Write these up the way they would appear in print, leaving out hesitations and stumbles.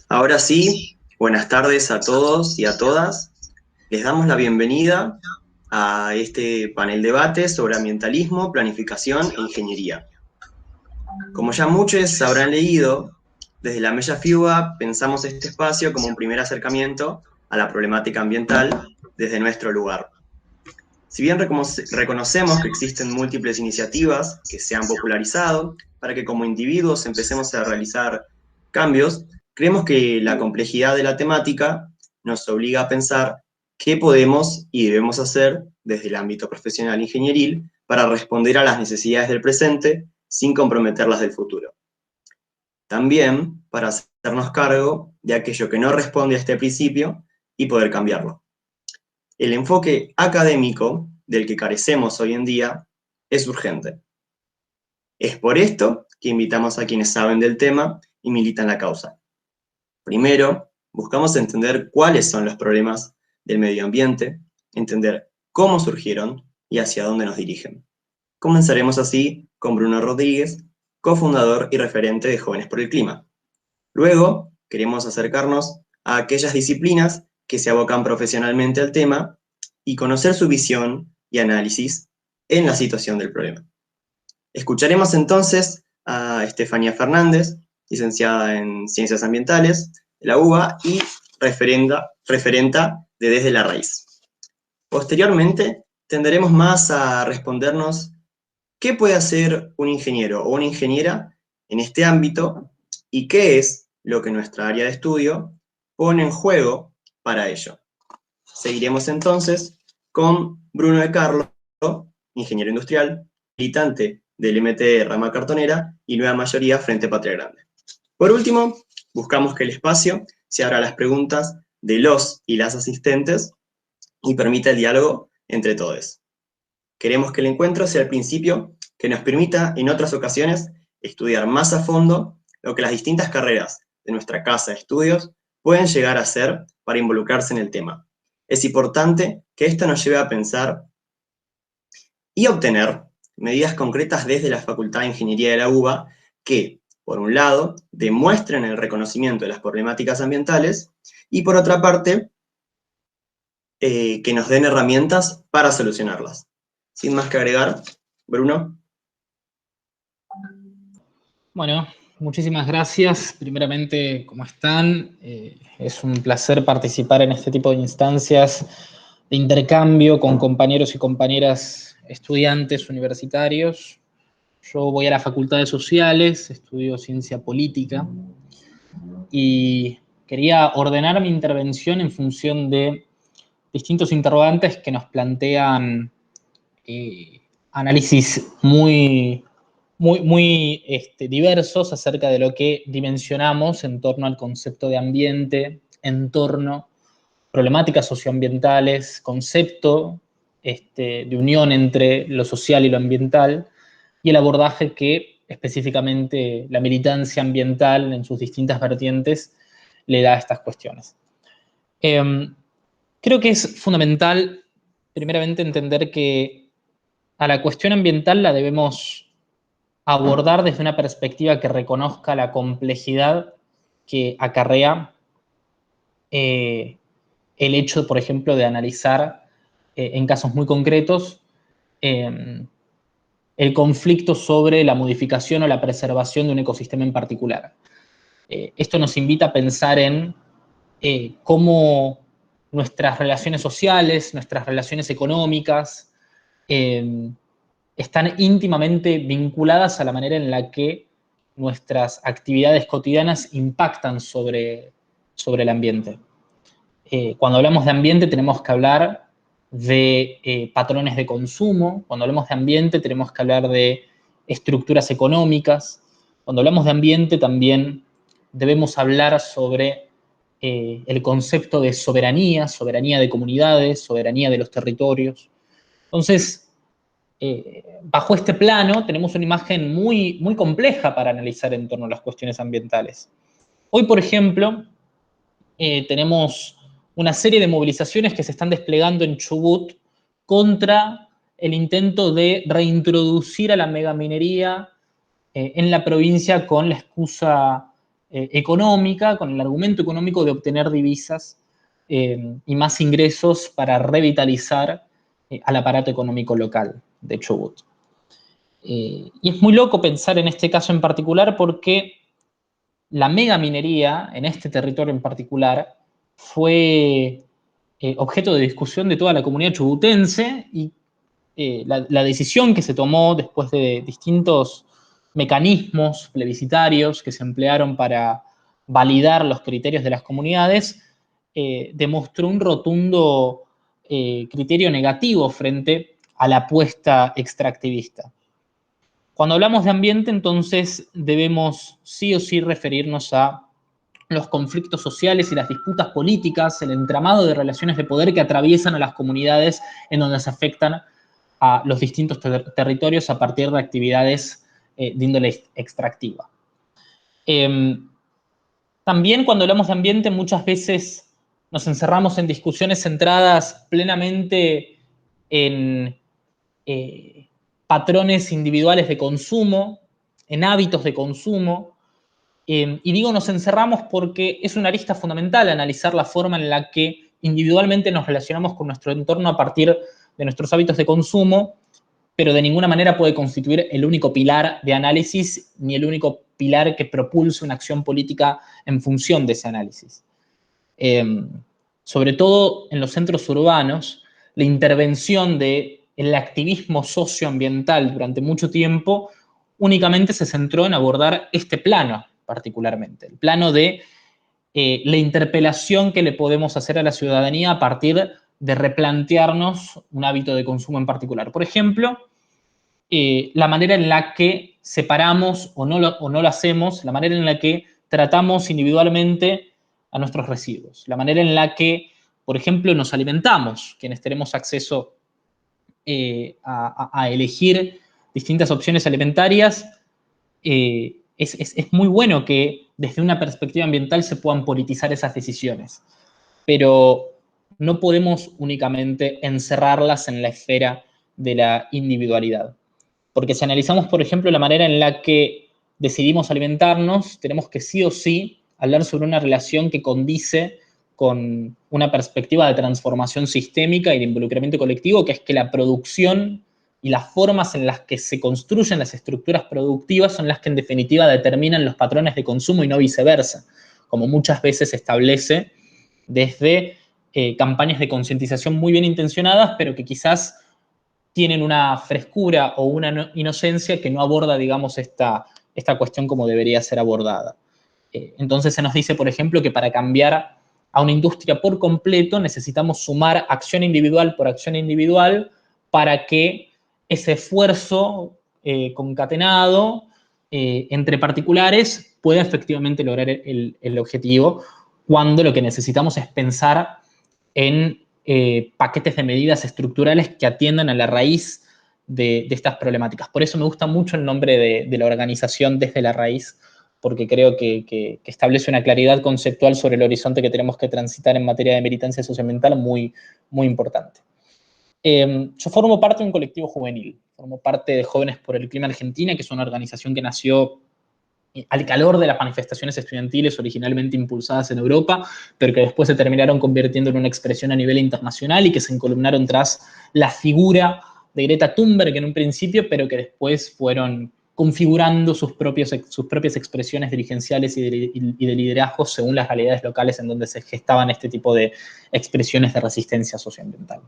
Ahora sí, buenas tardes a todos y a todas. Les damos la bienvenida a este panel debate sobre ambientalismo, planificación e ingeniería. Como ya muchos habrán leído, desde la Mella FIUA pensamos este espacio como un primer acercamiento a la problemática ambiental desde nuestro lugar. Si bien reconocemos que existen múltiples iniciativas que se han popularizado para que como individuos empecemos a realizar cambios, creemos que la complejidad de la temática nos obliga a pensar qué podemos y debemos hacer desde el ámbito profesional ingenieril para responder a las necesidades del presente sin comprometer las del futuro. También para hacernos cargo de aquello que no responde a este principio y poder cambiarlo. El enfoque académico del que carecemos hoy en día es urgente. Es por esto que invitamos a quienes saben del tema y militan la causa. Primero, buscamos entender cuáles son los problemas del medio ambiente, entender cómo surgieron y hacia dónde nos dirigen. Comenzaremos así con Bruno Rodríguez, cofundador y referente de Jóvenes por el Clima. Luego, queremos acercarnos a aquellas disciplinas que se abocan profesionalmente al tema y conocer su visión y análisis en la situación del problema. Escucharemos entonces a Estefanía Fernández, licenciada en Ciencias Ambientales de la UBA y referenta de Desde la Raíz. Posteriormente, tenderemos más a respondernos qué puede hacer un ingeniero o una ingeniera en este ámbito y qué es lo que nuestra área de estudio pone en juego para ello. Seguiremos entonces con Bruno de Carlo, ingeniero industrial, militante del MT Rama Cartonera y nueva mayoría Frente Patria Grande. Por último, buscamos que el espacio se abra a las preguntas de los y las asistentes y permita el diálogo entre todos. Queremos que el encuentro sea el principio que nos permita en otras ocasiones estudiar más a fondo lo que las distintas carreras de nuestra casa de estudios pueden llegar a hacer para involucrarse en el tema. Es importante que esto nos lleve a pensar y obtener medidas concretas desde la Facultad de Ingeniería de la UBA que, por un lado, demuestren el reconocimiento de las problemáticas ambientales y, por otra parte, que nos den herramientas para solucionarlas. Sin más que agregar, Bruno. Bueno, muchísimas gracias. Primeramente, ¿cómo están? Es un placer participar en este tipo de instancias de intercambio con compañeros y compañeras estudiantes universitarios. Yo voy a la Facultad de Sociales, estudio Ciencia Política y quería ordenar mi intervención en función de distintos interrogantes que nos plantean análisis muy diversos acerca de lo que dimensionamos en torno al concepto de ambiente, entorno, problemáticas socioambientales, concepto de unión entre lo social y lo ambiental, y el abordaje que específicamente la militancia ambiental en sus distintas vertientes le da a estas cuestiones. Creo que es fundamental, primeramente, entender que a la cuestión ambiental la debemos abordar desde una perspectiva que reconozca la complejidad que acarrea el hecho, por ejemplo, de analizar en casos muy concretos el conflicto sobre la modificación o la preservación de un ecosistema en particular. Esto nos invita a pensar en cómo nuestras relaciones sociales, nuestras relaciones económicas, están íntimamente vinculadas a la manera en la que nuestras actividades cotidianas impactan sobre el ambiente. Cuando hablamos de ambiente tenemos que hablar de patrones de consumo, cuando hablamos de ambiente tenemos que hablar de estructuras económicas, cuando hablamos de ambiente también debemos hablar sobre el concepto de soberanía, soberanía de comunidades, soberanía de los territorios. Entonces, bajo este plano tenemos una imagen muy, muy compleja para analizar en torno a las cuestiones ambientales. Hoy, por ejemplo, tenemos una serie de movilizaciones que se están desplegando en Chubut contra el intento de reintroducir a la megaminería en la provincia con la excusa económica, con el argumento económico de obtener divisas y más ingresos para revitalizar al aparato económico local de Chubut. Y es muy loco pensar en este caso en particular porque la megaminería en este territorio en particular fue objeto de discusión de toda la comunidad chubutense y la decisión que se tomó después de distintos mecanismos plebiscitarios que se emplearon para validar los criterios de las comunidades demostró un rotundo criterio negativo frente a la apuesta extractivista. Cuando hablamos de ambiente, entonces debemos sí o sí referirnos a los conflictos sociales y las disputas políticas, el entramado de relaciones de poder que atraviesan a las comunidades en donde se afectan a los distintos territorios a partir de actividades de índole extractiva. También cuando hablamos de ambiente muchas veces nos encerramos en discusiones centradas plenamente en patrones individuales de consumo, en hábitos de consumo, y digo nos encerramos porque es una arista fundamental analizar la forma en la que individualmente nos relacionamos con nuestro entorno a partir de nuestros hábitos de consumo, pero de ninguna manera puede constituir el único pilar de análisis ni el único pilar que propulse una acción política en función de ese análisis. Sobre todo en los centros urbanos, la intervención del activismo socioambiental durante mucho tiempo únicamente se centró en abordar este plano particularmente, el plano de la interpelación que le podemos hacer a la ciudadanía a partir de replantearnos un hábito de consumo en particular. Por ejemplo, la manera en la que separamos o no lo hacemos, la manera en la que tratamos individualmente a nuestros residuos, la manera en la que, por ejemplo, nos alimentamos, quienes tenemos acceso a elegir distintas opciones alimentarias, es muy bueno que desde una perspectiva ambiental se puedan politizar esas decisiones, pero no podemos únicamente encerrarlas en la esfera de la individualidad. Porque si analizamos, por ejemplo, la manera en la que decidimos alimentarnos, tenemos que sí o sí hablar sobre una relación que condice con una perspectiva de transformación sistémica y de involucramiento colectivo, que es que la producción y las formas en las que se construyen las estructuras productivas son las que en definitiva determinan los patrones de consumo y no viceversa, como muchas veces se establece desde campañas de concientización muy bien intencionadas, pero que quizás tienen una frescura o una inocencia que no aborda, digamos, esta cuestión como debería ser abordada. Entonces se nos dice, por ejemplo, que para cambiar a una industria por completo necesitamos sumar acción individual por acción individual para que ese esfuerzo concatenado entre particulares pueda efectivamente lograr el objetivo, cuando lo que necesitamos es pensar en paquetes de medidas estructurales que atiendan a la raíz de estas problemáticas. Por eso me gusta mucho el nombre de la organización Desde la Raíz, porque creo que establece una claridad conceptual sobre el horizonte que tenemos que transitar en materia de militancia socioambiental muy, muy importante. Yo formo parte de un colectivo juvenil, formo parte de Jóvenes por el Clima Argentina, que es una organización que nació al calor de las manifestaciones estudiantiles originalmente impulsadas en Europa, pero que después se terminaron convirtiendo en una expresión a nivel internacional y que se encolumnaron tras la figura de Greta Thunberg en un principio, pero que después fueron configurando sus propias expresiones dirigenciales y de liderazgo según las realidades locales en donde se gestaban este tipo de expresiones de resistencia socioambiental.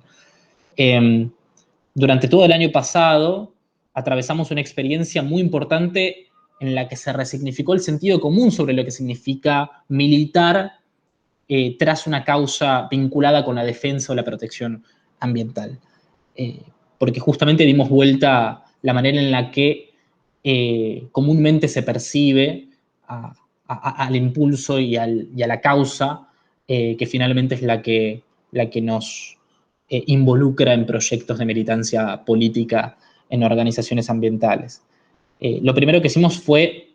Durante todo el año pasado atravesamos una experiencia muy importante en la que se resignificó el sentido común sobre lo que significa militar tras una causa vinculada con la defensa o la protección ambiental. Porque justamente dimos vuelta a la manera en la que comúnmente se percibe al impulso y a la causa que finalmente es la que nos involucra en proyectos de militancia política en organizaciones ambientales. Lo primero que hicimos fue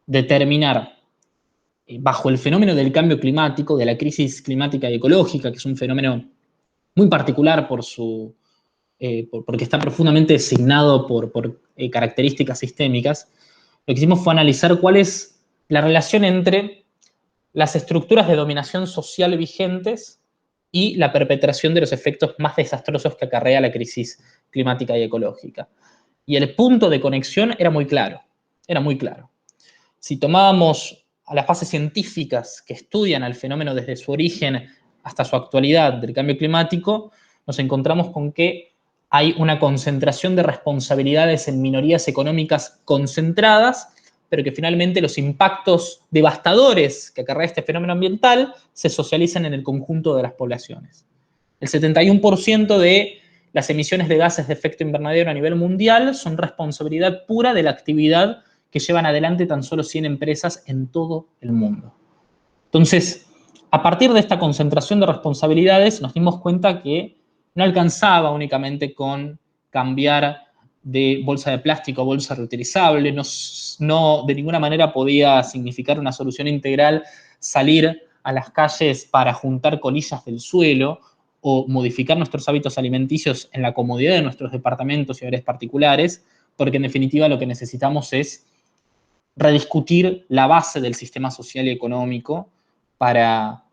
determinar, bajo el fenómeno del cambio climático, de la crisis climática y ecológica, que es un fenómeno muy particular porque está profundamente designado por características sistémicas, lo que hicimos fue analizar cuáles la relación entre las estructuras de dominación social vigentes y la perpetración de los efectos más desastrosos que acarrea la crisis climática y ecológica. Y el punto de conexión era muy claro, era muy claro. Si tomábamos a las bases científicas que estudian al fenómeno desde su origen hasta su actualidad del cambio climático, nos encontramos con que hay una concentración de responsabilidades en minorías económicas concentradas, pero que finalmente los impactos devastadores que acarrea este fenómeno ambiental se socializan en el conjunto de las poblaciones. El 71% de las emisiones de gases de efecto invernadero a nivel mundial son responsabilidad pura de la actividad que llevan adelante tan solo 100 empresas en todo el mundo. Entonces, a partir de esta concentración de responsabilidades, nos dimos cuenta que no alcanzaba únicamente con cambiar de bolsa de plástico a bolsa reutilizable, no de ninguna manera podía significar una solución integral salir a las calles para juntar colillas del suelo o modificar nuestros hábitos alimenticios en la comodidad de nuestros departamentos y hogares particulares, porque en definitiva lo que necesitamos es rediscutir la base del sistema social y económico para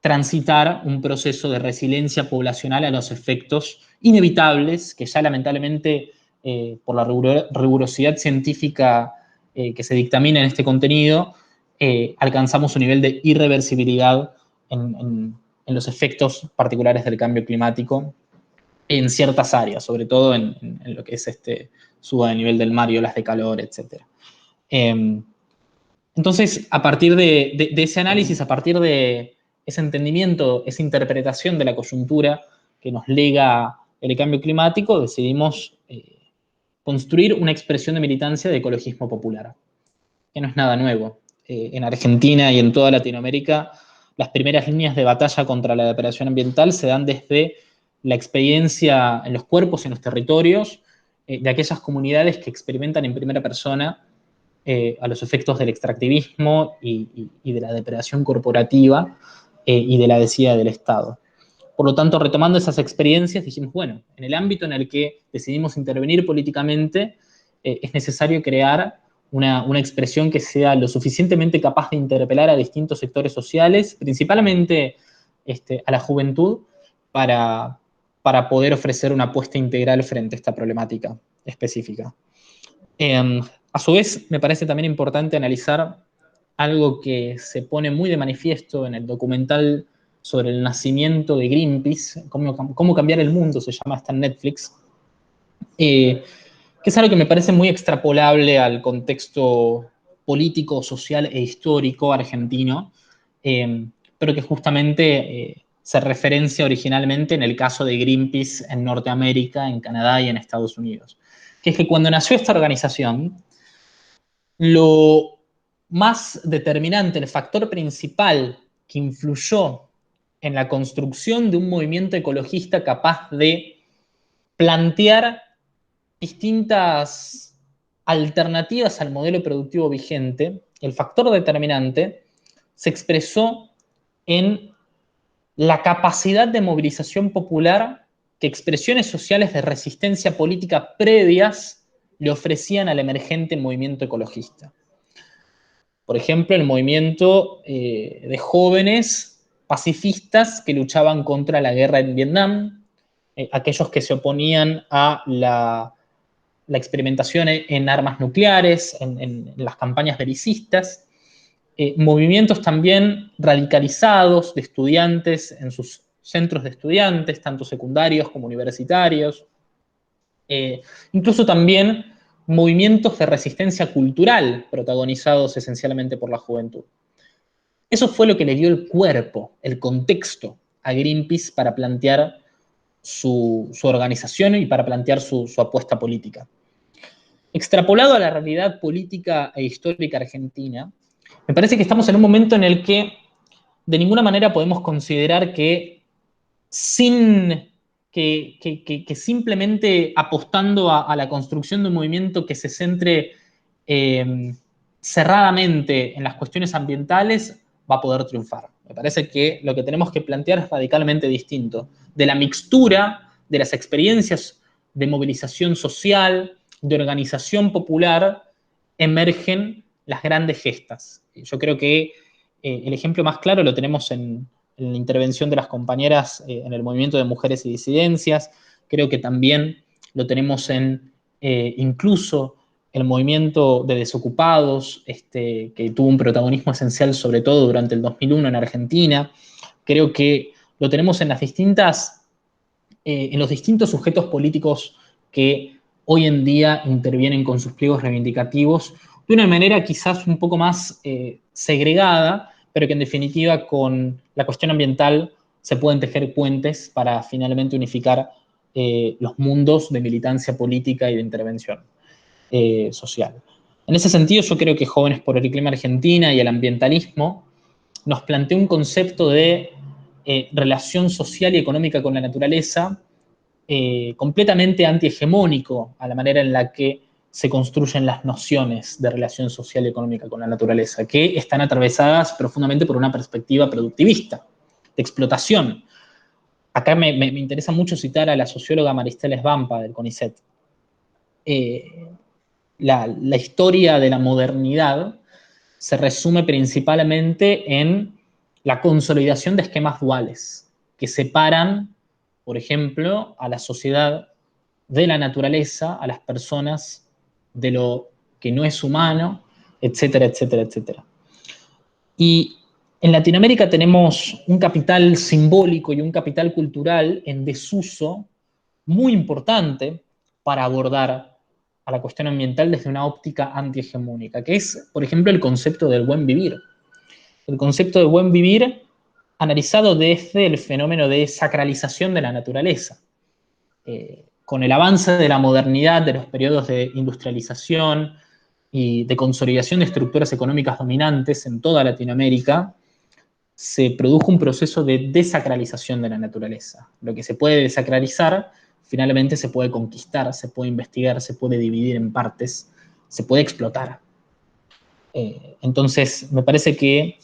transitar un proceso de resiliencia poblacional a los efectos inevitables que ya lamentablemente por la rigurosidad científica que se dictamina en este contenido, alcanzamos un nivel de irreversibilidad en los efectos particulares del cambio climático en ciertas áreas, sobre todo en lo que es suba de nivel del mar y olas de calor, etc. Entonces, a partir de ese análisis, a partir de ese entendimiento, esa interpretación de la coyuntura que nos lega el cambio climático, decidimos construir una expresión de militancia de ecologismo popular, que no es nada nuevo. En Argentina y en toda Latinoamérica, las primeras líneas de batalla contra la depredación ambiental se dan desde la experiencia en los cuerpos y en los territorios de aquellas comunidades que experimentan en primera persona a los efectos del extractivismo y de la depredación corporativa y de la desidia del Estado. Por lo tanto, retomando esas experiencias, dijimos, bueno, en el ámbito en el que decidimos intervenir políticamente, es necesario crear una expresión que sea lo suficientemente capaz de interpelar a distintos sectores sociales, principalmente a la juventud, para poder ofrecer una apuesta integral frente a esta problemática específica. A su vez, me parece también importante analizar algo que se pone muy de manifiesto en el documental sobre el nacimiento de Greenpeace, cómo cambiar el mundo, se llama, está en Netflix, que es algo que me parece muy extrapolable al contexto político, social e histórico argentino, pero que justamente se referencia originalmente en el caso de Greenpeace en Norteamérica, en Canadá y en Estados Unidos. Que es que cuando nació esta organización, lo más determinante, el factor principal que influyó en la construcción de un movimiento ecologista capaz de plantear distintas alternativas al modelo productivo vigente, el factor determinante se expresó en la capacidad de movilización popular que expresiones sociales de resistencia política previas le ofrecían al emergente movimiento ecologista. Por ejemplo, el movimiento de jóvenes pacifistas que luchaban contra la guerra en Vietnam, aquellos que se oponían a la experimentación en armas nucleares, en las campañas belicistas, movimientos también radicalizados de estudiantes en sus centros de estudiantes, tanto secundarios como universitarios, incluso también movimientos de resistencia cultural protagonizados esencialmente por la juventud. Eso fue lo que le dio el cuerpo, el contexto a Greenpeace para plantear su organización y para plantear su apuesta política. Extrapolado a la realidad política e histórica argentina, me parece que estamos en un momento en el que de ninguna manera podemos considerar que simplemente apostando a la construcción de un movimiento que se centre cerradamente en las cuestiones ambientales va a poder triunfar. Me parece que lo que tenemos que plantear es radicalmente distinto. De la mixtura de las experiencias de movilización social, de organización popular, emergen las grandes gestas. Yo creo que el ejemplo más claro lo tenemos en la intervención de las compañeras en el movimiento de mujeres y disidencias. Creo que también lo tenemos en incluso el movimiento de desocupados, que tuvo un protagonismo esencial sobre todo durante el 2001 en Argentina. Creo que lo tenemos en los distintos sujetos políticos que hoy en día intervienen con sus pliegos reivindicativos de una manera quizás un poco más segregada, pero que en definitiva con la cuestión ambiental se pueden tejer puentes para finalmente unificar los mundos de militancia política y de intervención social. En ese sentido, yo creo que Jóvenes por el Clima Argentina y el ambientalismo nos plantea un concepto de relación social y económica con la naturaleza completamente antihegemónico a la manera en la que se construyen las nociones de relación social y económica con la naturaleza, que están atravesadas profundamente por una perspectiva productivista, de explotación. Acá me interesa mucho citar a la socióloga Maristeles Vampa del CONICET. La historia de la modernidad se resume principalmente en la consolidación de esquemas duales que separan, por ejemplo, a la sociedad de la naturaleza, a las personas de lo que no es humano, etcétera, etcétera, etcétera. Y en Latinoamérica tenemos un capital simbólico y un capital cultural en desuso muy importante para abordar a la cuestión ambiental desde una óptica antihegemónica, que es, por ejemplo, el concepto del buen vivir. El concepto de buen vivir analizado desde el fenómeno de sacralización de la naturaleza. Con el avance de la modernidad, de los periodos de industrialización y de consolidación de estructuras económicas dominantes en toda Latinoamérica, se produjo un proceso de desacralización de la naturaleza. Lo que se puede desacralizar, finalmente se puede conquistar, se puede investigar, se puede dividir en partes, se puede explotar. Entonces, me parece que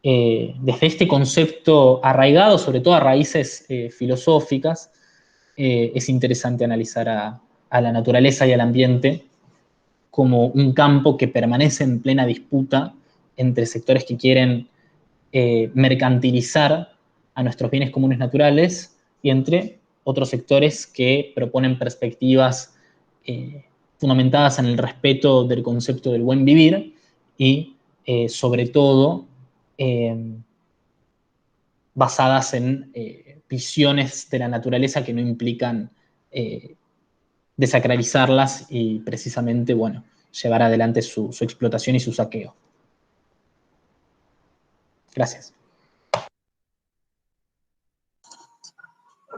desde este concepto arraigado, sobre todo a raíces filosóficas, es interesante analizar a la naturaleza y al ambiente como un campo que permanece en plena disputa entre sectores que quieren mercantilizar a nuestros bienes comunes naturales y entre otros sectores que proponen perspectivas fundamentadas en el respeto del concepto del buen vivir y sobre todo basadas en visiones de la naturaleza que no implican desacralizarlas y precisamente, bueno, llevar adelante su explotación y su saqueo. Gracias.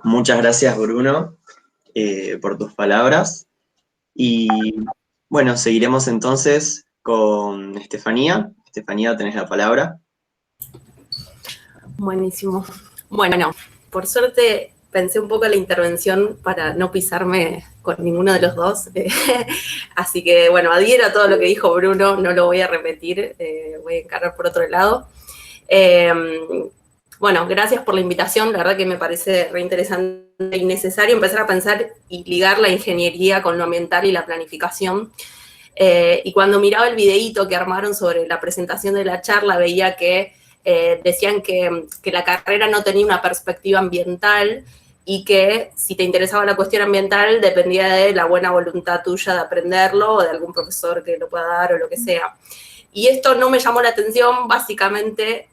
Muchas gracias, Bruno, por tus palabras. Y bueno, seguiremos entonces con Estefanía. Estefanía, tenés la palabra. Buenísimo. Bueno, por suerte pensé un poco en la intervención para no pisarme con ninguno de los dos. Así que, bueno, adhiero a todo lo que dijo Bruno, no lo voy a repetir, voy a encarar por otro lado. Bueno, gracias por la invitación, la verdad que me parece re interesante y necesario empezar a pensar y ligar la ingeniería con lo ambiental y la planificación. Y cuando miraba el videíto que armaron sobre la presentación de la charla, veía que decían que la carrera no tenía una perspectiva ambiental y que si te interesaba la cuestión ambiental dependía de la buena voluntad tuya de aprenderlo o de algún profesor que lo pueda dar o lo que sea. Y esto no me llamó la atención básicamente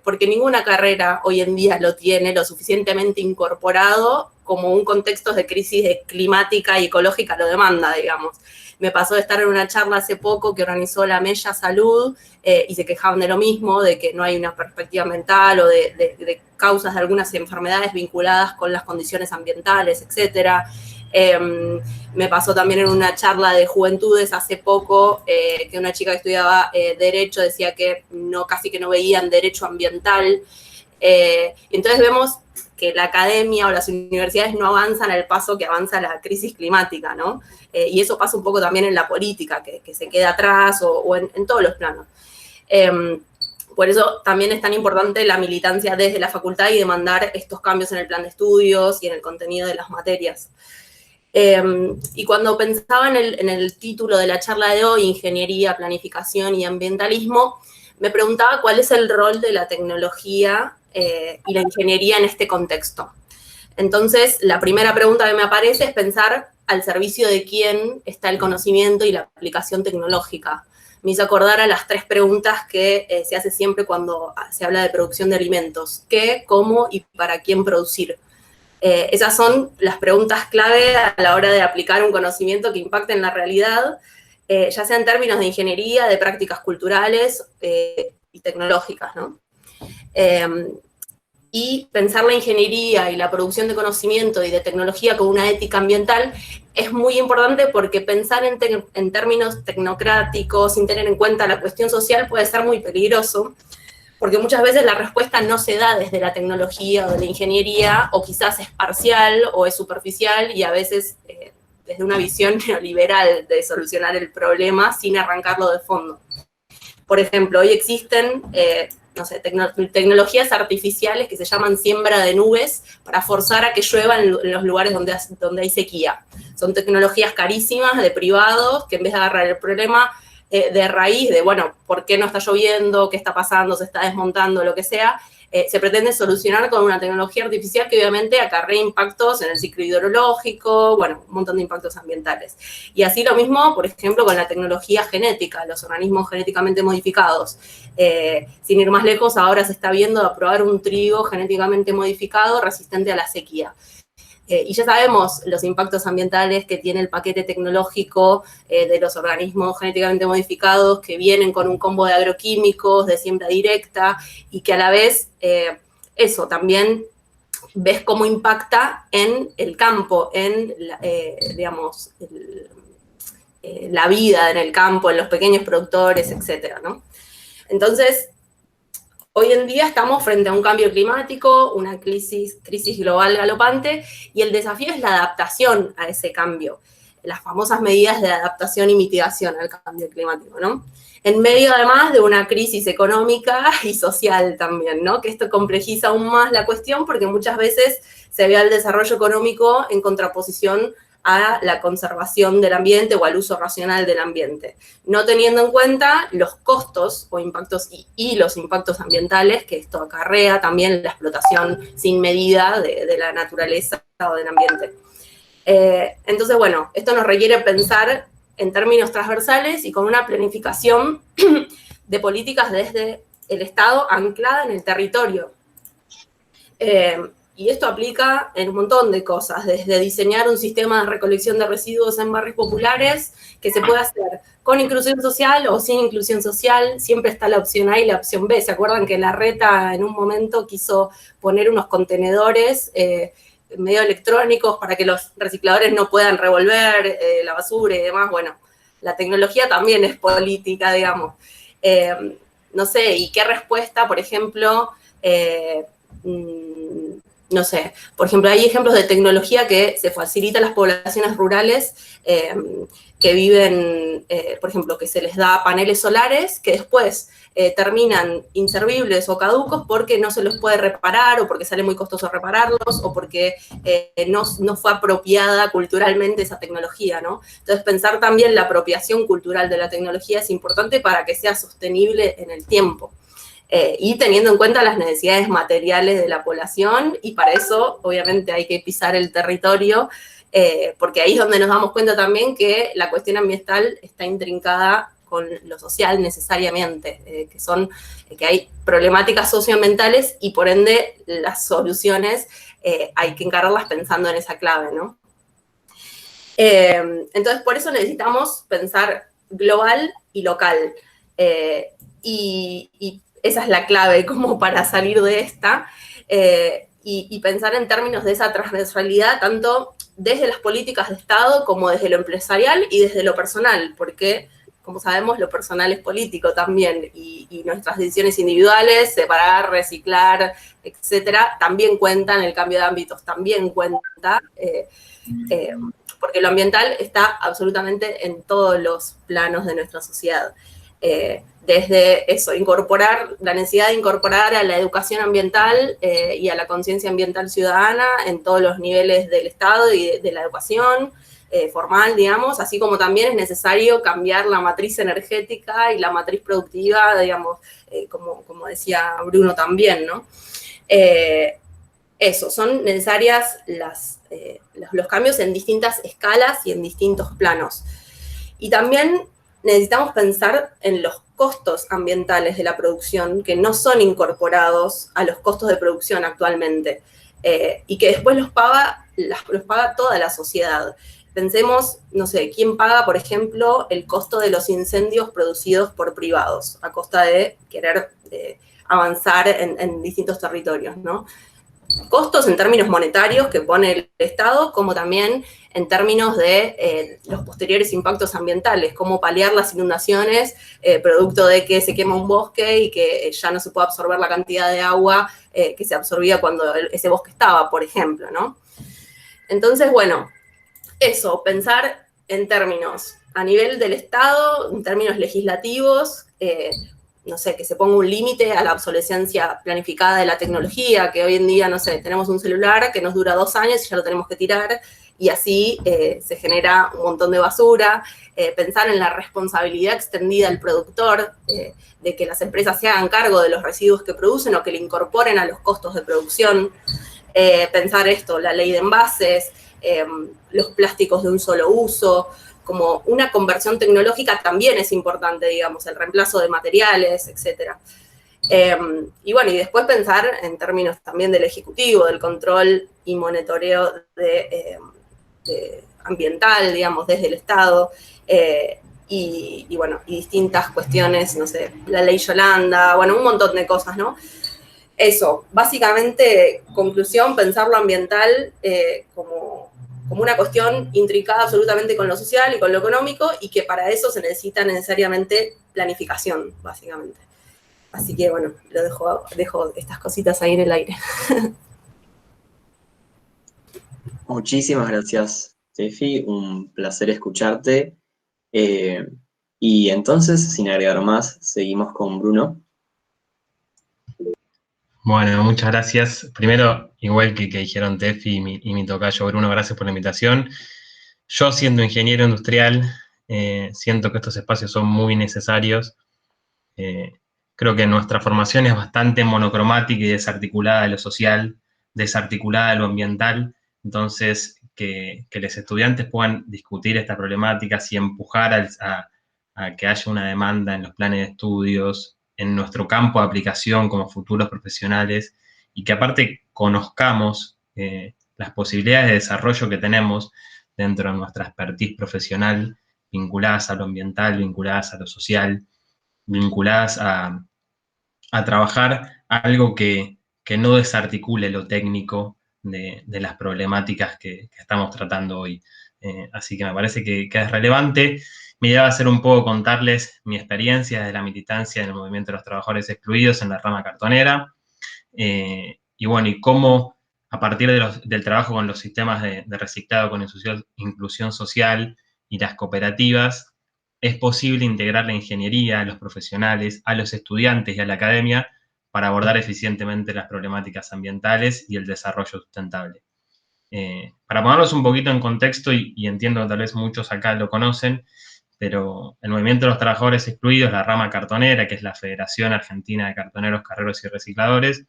porque ninguna carrera hoy en día lo tiene lo suficientemente incorporado como un contexto de crisis climática y ecológica lo demanda, digamos. Me pasó de estar en una charla hace poco que organizó la Mella Salud y se quejaban de lo mismo, de que no hay una perspectiva ambiental o de causas de algunas enfermedades vinculadas con las condiciones ambientales, etcétera. Me pasó también en una charla de juventudes hace poco que una chica que estudiaba Derecho decía que casi que no veían derecho ambiental. Entonces vemos que la academia o las universidades no avanzan al paso que avanza la crisis climática, ¿no? Y eso pasa un poco también en la política, que se queda atrás o en todos los planos. Por eso también es tan importante la militancia desde la facultad y demandar estos cambios en el plan de estudios y en el contenido de las materias. Y cuando pensaba en el título de la charla de hoy, Ingeniería, Planificación y Ambientalismo, me preguntaba cuál es el rol de la tecnología y la ingeniería en este contexto. Entonces, la primera pregunta que me aparece es pensar al servicio de quién está el conocimiento y la aplicación tecnológica. Me hizo acordar a las 3 preguntas que se hace siempre cuando se habla de producción de alimentos. ¿Qué, cómo y para quién producir? Esas son las preguntas clave a la hora de aplicar un conocimiento que impacte en la realidad, ya sea en términos de ingeniería, de prácticas culturales y tecnológicas, ¿no? Y pensar la ingeniería y la producción de conocimiento y de tecnología con una ética ambiental es muy importante porque pensar en términos tecnocráticos, sin tener en cuenta la cuestión social, puede ser muy peligroso, porque muchas veces la respuesta no se da desde la tecnología o de la ingeniería, o quizás es parcial o es superficial, y a veces desde una visión neoliberal de solucionar el problema sin arrancarlo de fondo. Por ejemplo, hoy existen no sé, tecnologías artificiales que se llaman siembra de nubes para forzar a que llueva en los lugares donde hay sequía. Son tecnologías carísimas de privados que en vez de agarrar el problema de raíz, de bueno, ¿por qué no está lloviendo? ¿Qué está pasando? ¿Se está desmontando? Lo que sea, se pretende solucionar con una tecnología artificial que obviamente acarrea impactos en el ciclo hidrológico, bueno, un montón de impactos ambientales. Y así lo mismo, por ejemplo, con la tecnología genética, los organismos genéticamente modificados. Sin ir más lejos, ahora se está viendo aprobar un trigo genéticamente modificado resistente a la sequía. Y ya sabemos los impactos ambientales que tiene el paquete tecnológico de los organismos genéticamente modificados que vienen con un combo de agroquímicos, de siembra directa, y que a la vez eso también ves cómo impacta en el campo, en, digamos, la vida en el campo, en los pequeños productores, etcétera, ¿no? Entonces, hoy en día estamos frente a un cambio climático, una crisis global galopante, y el desafío es la adaptación a ese cambio, las famosas medidas de adaptación y mitigación al cambio climático, ¿no? En medio, además, de una crisis económica y social también, ¿no? Que esto complejiza aún más la cuestión porque muchas veces se ve al desarrollo económico en contraposición a la conservación del ambiente o al uso racional del ambiente, no teniendo en cuenta los costos o impactos y los impactos ambientales que esto acarrea, también la explotación sin medida de la naturaleza o del ambiente. Entonces, bueno, esto nos requiere pensar en términos transversales y con una planificación de políticas desde el Estado anclada en el territorio. Y esto aplica en un montón de cosas, desde diseñar un sistema de recolección de residuos en barrios populares, que se puede hacer con inclusión social o sin inclusión social. Siempre está la opción A y la opción B. ¿Se acuerdan que Larreta en un momento quiso poner unos contenedores medio electrónicos para que los recicladores no puedan revolver la basura y demás? Bueno, la tecnología también es política, digamos. No sé, ¿y qué respuesta, por ejemplo, no sé, por ejemplo, hay ejemplos de tecnología que se facilita a las poblaciones rurales que viven, por ejemplo, que se les da paneles solares que después terminan inservibles o caducos porque no se los puede reparar o porque sale muy costoso repararlos o porque no fue apropiada culturalmente esa tecnología, ¿no? Entonces, pensar también la apropiación cultural de la tecnología es importante para que sea sostenible en el tiempo. Y teniendo en cuenta las necesidades materiales de la población, y para eso, obviamente, hay que pisar el territorio, porque ahí es donde nos damos cuenta también que la cuestión ambiental está intrincada con lo social necesariamente, que hay problemáticas socioambientales y, por ende, las soluciones hay que encararlas pensando en esa clave, ¿no? Entonces, por eso necesitamos pensar global y local, y esa es la clave como para salir de esta y pensar en términos de esa transversalidad, tanto desde las políticas de Estado como desde lo empresarial y desde lo personal, porque, como sabemos, lo personal es político también y nuestras decisiones individuales, separar, reciclar, etcétera, también cuentan, el cambio de ámbitos también cuenta, porque lo ambiental está absolutamente en todos los planos de nuestra sociedad. Desde eso, incorporar la necesidad de incorporar a la educación ambiental y a la conciencia ambiental ciudadana en todos los niveles del Estado y de la educación, formal, digamos, así como también es necesario cambiar la matriz energética y la matriz productiva, digamos, como decía Bruno también, ¿no? Eso, son necesarias los cambios en distintas escalas y en distintos planos. Y también necesitamos pensar en los costos ambientales de la producción que no son incorporados a los costos de producción actualmente y que después los paga toda la sociedad. Pensemos, no sé, ¿quién paga, por ejemplo, el costo de los incendios producidos por privados a costa de querer avanzar en distintos territorios, ¿no? Costos en términos monetarios que pone el Estado, como también en términos de los posteriores impactos ambientales, como paliar las inundaciones producto de que se quema un bosque y que ya no se puede absorber la cantidad de agua que se absorbía cuando ese bosque estaba, por ejemplo, ¿no? Entonces, bueno, eso, pensar en términos a nivel del Estado, en términos legislativos, no sé, que se ponga un límite a la obsolescencia planificada de la tecnología, que hoy en día, no sé, tenemos un celular que nos dura 2 años y ya lo tenemos que tirar, y así se genera un montón de basura. Pensar en la responsabilidad extendida al productor, de que las empresas se hagan cargo de los residuos que producen o que le incorporen a los costos de producción. Pensar esto, la ley de envases, los plásticos de un solo uso, como una conversión tecnológica también es importante, digamos, el reemplazo de materiales, etc. Y bueno, y después pensar en términos también del ejecutivo, del control y monitoreo ambiental, digamos, desde el Estado, y bueno, y distintas cuestiones, no sé, la ley Yolanda, bueno, un montón de cosas, ¿no? Eso, básicamente, conclusión, pensar lo ambiental como una cuestión intrincada absolutamente con lo social y con lo económico, y que para eso se necesita necesariamente planificación, básicamente. Así que, bueno, dejo estas cositas ahí en el aire. Muchísimas gracias, Tefi, un placer escucharte. Y entonces, sin agregar más, seguimos con Bruno. Bueno, muchas gracias. Primero, igual que dijeron Tefi y mi tocayo Bruno, gracias por la invitación. Yo, siendo ingeniero industrial, siento que estos espacios son muy necesarios. Creo que nuestra formación es bastante monocromática y desarticulada de lo social, desarticulada de lo ambiental. Entonces, que los estudiantes puedan discutir estas problemáticas y empujar a que haya una demanda en los planes de estudios, en nuestro campo de aplicación como futuros profesionales, y que aparte conozcamos las posibilidades de desarrollo que tenemos dentro de nuestra expertise profesional, vinculadas a lo ambiental, vinculadas a lo social, vinculadas a trabajar algo que no desarticule lo técnico de las problemáticas que estamos tratando hoy. Así que me parece que es relevante. Mi idea va a ser un poco contarles mi experiencia desde la militancia en el movimiento de los trabajadores excluidos en la rama cartonera, y bueno, y cómo a partir del trabajo con los sistemas de reciclado con inclusión social y las cooperativas, es posible integrar la ingeniería a los profesionales, a los estudiantes y a la academia para abordar eficientemente las problemáticas ambientales y el desarrollo sustentable. Para ponerlos un poquito en contexto, y entiendo que tal vez muchos acá lo conocen, pero el movimiento de los trabajadores excluidos, la rama cartonera, que es la Federación Argentina de Cartoneros, Carreros y Recicladores,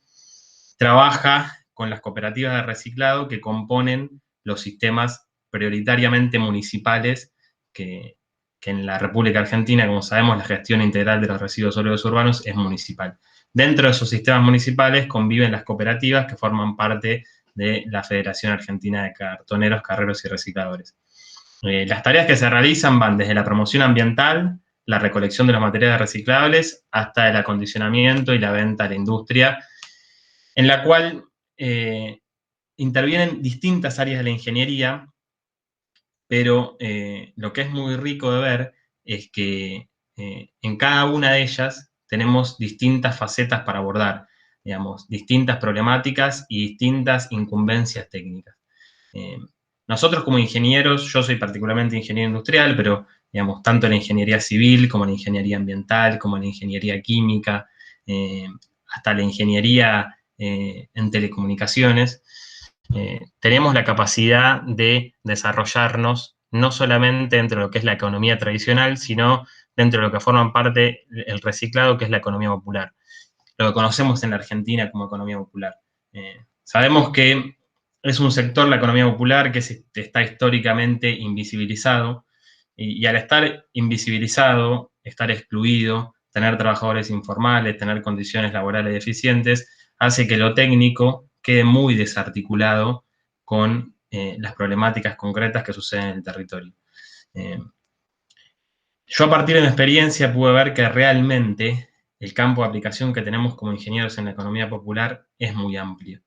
trabaja con las cooperativas de reciclado que componen los sistemas prioritariamente municipales que en la República Argentina, como sabemos, la gestión integral de los residuos sólidos urbanos es municipal. Dentro de esos sistemas municipales conviven las cooperativas que forman parte de la Federación Argentina de Cartoneros, Carreros y Recicladores. Las tareas que se realizan van desde la promoción ambiental, la recolección de los materiales reciclables, hasta el acondicionamiento y la venta a la industria, en la cual intervienen distintas áreas de la ingeniería, pero lo que es muy rico de ver es que en cada una de ellas tenemos distintas facetas para abordar, digamos, distintas problemáticas y distintas incumbencias técnicas. Nosotros como ingenieros, yo soy particularmente ingeniero industrial, pero digamos, tanto la ingeniería civil como la ingeniería ambiental, como la ingeniería química, hasta la ingeniería en telecomunicaciones, tenemos la capacidad de desarrollarnos no solamente dentro de lo que es la economía tradicional, sino dentro de lo que forman parte el reciclado, que es la economía popular. Lo que conocemos en la Argentina como economía popular. Sabemos que es un sector, la economía popular, que está históricamente invisibilizado, y al estar invisibilizado, estar excluido, tener trabajadores informales, tener condiciones laborales deficientes, hace que lo técnico quede muy desarticulado con las problemáticas concretas que suceden en el territorio. Yo a partir de mi experiencia pude ver que realmente el campo de aplicación que tenemos como ingenieros en la economía popular es muy amplio.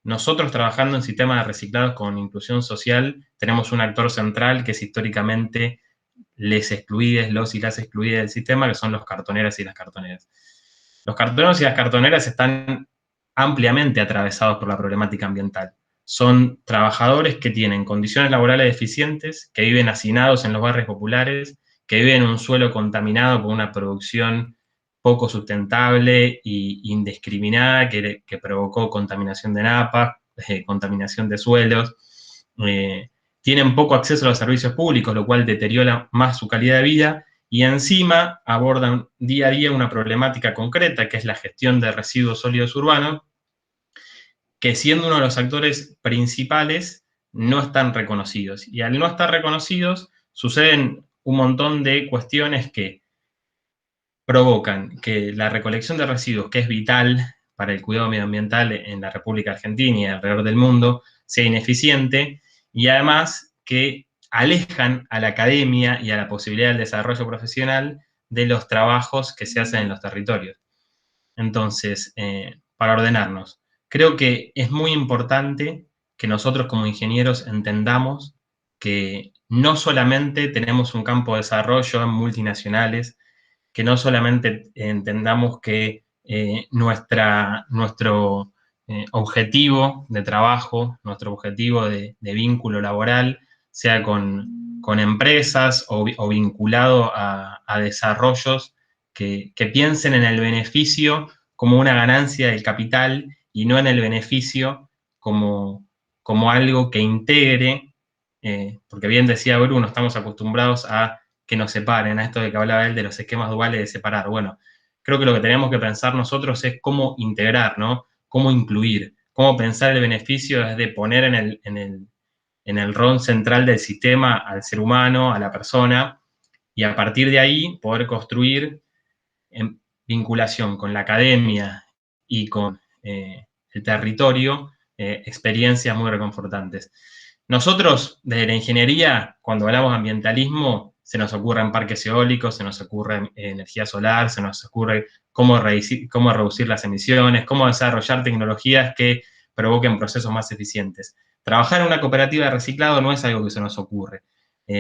Nosotros trabajando en sistemas de reciclados con inclusión social, tenemos un actor central que es históricamente los y las excluidas del sistema, que son los cartoneros y las cartoneras. Los cartoneros y las cartoneras están ampliamente atravesados por la problemática ambiental. Son trabajadores que tienen condiciones laborales deficientes, que viven hacinados en los barrios populares, que viven en un suelo contaminado con una producción poco sustentable e indiscriminada que provocó contaminación de napas, contaminación de suelos, tienen poco acceso a los servicios públicos, lo cual deteriora más su calidad de vida, y encima abordan día a día una problemática concreta, que es la gestión de residuos sólidos urbanos, que siendo uno de los actores principales, no están reconocidos. Y al no estar reconocidos, suceden un montón de cuestiones que provocan que la recolección de residuos, que es vital para el cuidado medioambiental en la República Argentina y alrededor del mundo, sea ineficiente, y además que alejan a la academia y a la posibilidad del desarrollo profesional de los trabajos que se hacen en los territorios. Entonces, para ordenarnos, creo que es muy importante que nosotros como ingenieros entendamos que no solamente tenemos un campo de desarrollo en multinacionales, que no solamente entendamos que nuestro objetivo de trabajo, nuestro objetivo de vínculo laboral, sea con empresas o vinculado a desarrollos que piensen en el beneficio como una ganancia del capital y no en el beneficio como algo que integre, porque bien decía Bruno, estamos acostumbrados a que nos separen, a esto de que hablaba él de los esquemas duales de separar. Bueno, creo que lo que tenemos que pensar nosotros es cómo integrar, ¿no? Cómo incluir, cómo pensar el beneficio desde poner en el rol central del sistema al ser humano, a la persona, y a partir de ahí poder construir en vinculación con la academia y con el territorio experiencias muy reconfortantes. Nosotros, desde la ingeniería, cuando hablamos de ambientalismo, se nos ocurren parques eólicos, se nos ocurre energía solar, se nos ocurre cómo reducir las emisiones, cómo desarrollar tecnologías que provoquen procesos más eficientes. Trabajar en una cooperativa de reciclado no es algo que se nos ocurre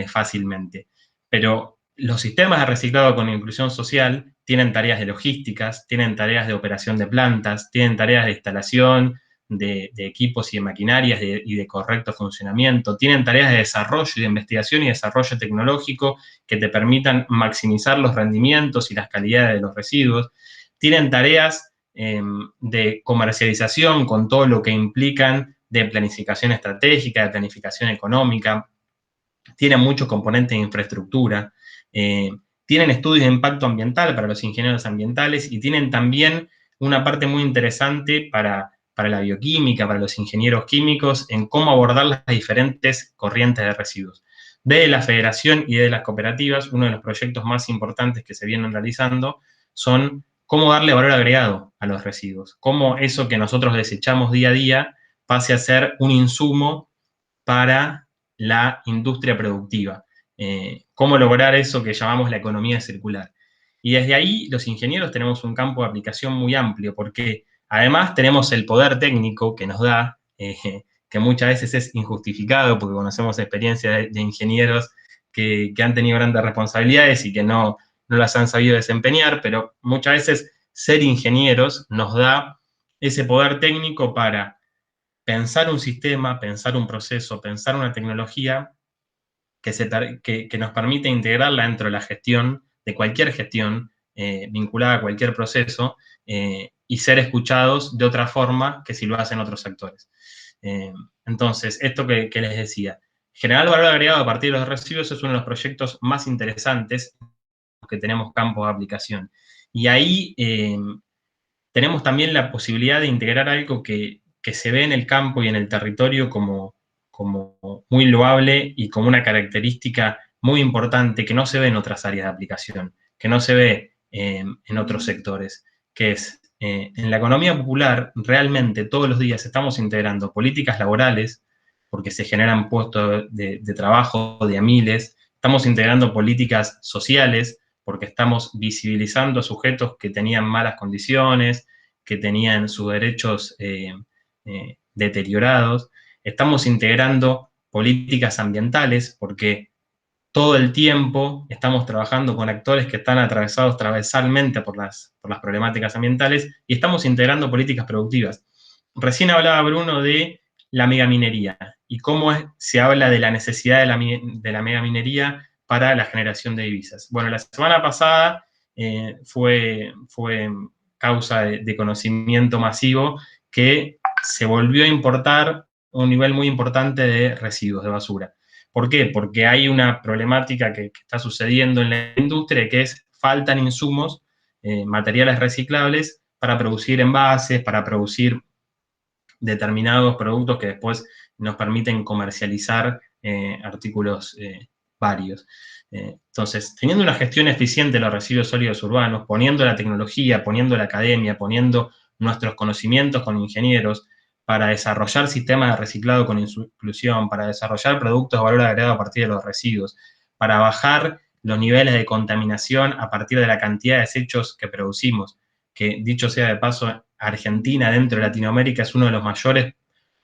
fácilmente, pero los sistemas de reciclado con inclusión social tienen tareas de logísticas, tienen tareas de operación de plantas, tienen tareas de instalación de equipos y de maquinarias y de correcto funcionamiento, tienen tareas de desarrollo y de investigación y desarrollo tecnológico que te permitan maximizar los rendimientos y las calidades de los residuos, tienen tareas de comercialización con todo lo que implican de planificación estratégica, de planificación económica, tienen muchos componentes de infraestructura, tienen estudios de impacto ambiental para los ingenieros ambientales y tienen también una parte muy interesante para la bioquímica, para los ingenieros químicos, en cómo abordar las diferentes corrientes de residuos. De la federación y de las cooperativas, uno de los proyectos más importantes que se vienen realizando son cómo darle valor agregado a los residuos, cómo eso que nosotros desechamos día a día pase a ser un insumo para la industria productiva. Cómo lograr eso que llamamos la economía circular. Y desde ahí los ingenieros tenemos un campo de aplicación muy amplio, porque además tenemos el poder técnico que nos da, que muchas veces es injustificado, porque conocemos experiencias de ingenieros que han tenido grandes responsabilidades y que no las han sabido desempeñar, pero muchas veces ser ingenieros nos da ese poder técnico para pensar un sistema, pensar un proceso, pensar una tecnología que nos permite integrarla dentro de la gestión, de cualquier gestión vinculada a cualquier proceso, y ser escuchados de otra forma que si lo hacen otros actores. Entonces, esto que les decía, Generar valor agregado a partir de los residuos es uno de los proyectos más interesantes que tenemos campos de aplicación. Y ahí tenemos también la posibilidad de integrar algo que se ve en el campo y en el territorio como muy loable y como una característica muy importante que no se ve en otras áreas de aplicación, que no se ve en otros sectores, que es, en la economía popular, realmente todos los días estamos integrando políticas laborales, porque se generan puestos de trabajo de a miles, estamos integrando políticas sociales, porque estamos visibilizando a sujetos que tenían malas condiciones, que tenían sus derechos deteriorados, estamos integrando políticas ambientales, porque todo el tiempo estamos trabajando con actores que están atravesados transversalmente por las problemáticas ambientales y estamos integrando políticas productivas. Recién hablaba Bruno de la megaminería y cómo se habla de la necesidad de la megaminería para la generación de divisas. Bueno, la semana pasada fue causa de conocimiento masivo que se volvió a importar un nivel muy importante de residuos de basura. ¿Por qué? Porque hay una problemática que está sucediendo en la industria, que es faltan insumos, materiales reciclables para producir envases, para producir determinados productos que después nos permiten comercializar artículos varios. Entonces, teniendo una gestión eficiente de los residuos sólidos urbanos, poniendo la tecnología, poniendo la academia, poniendo nuestros conocimientos con ingenieros, para desarrollar sistemas de reciclado con inclusión, para desarrollar productos de valor agregado a partir de los residuos, para bajar los niveles de contaminación a partir de la cantidad de desechos que producimos, que dicho sea de paso, Argentina dentro de Latinoamérica es uno de los mayores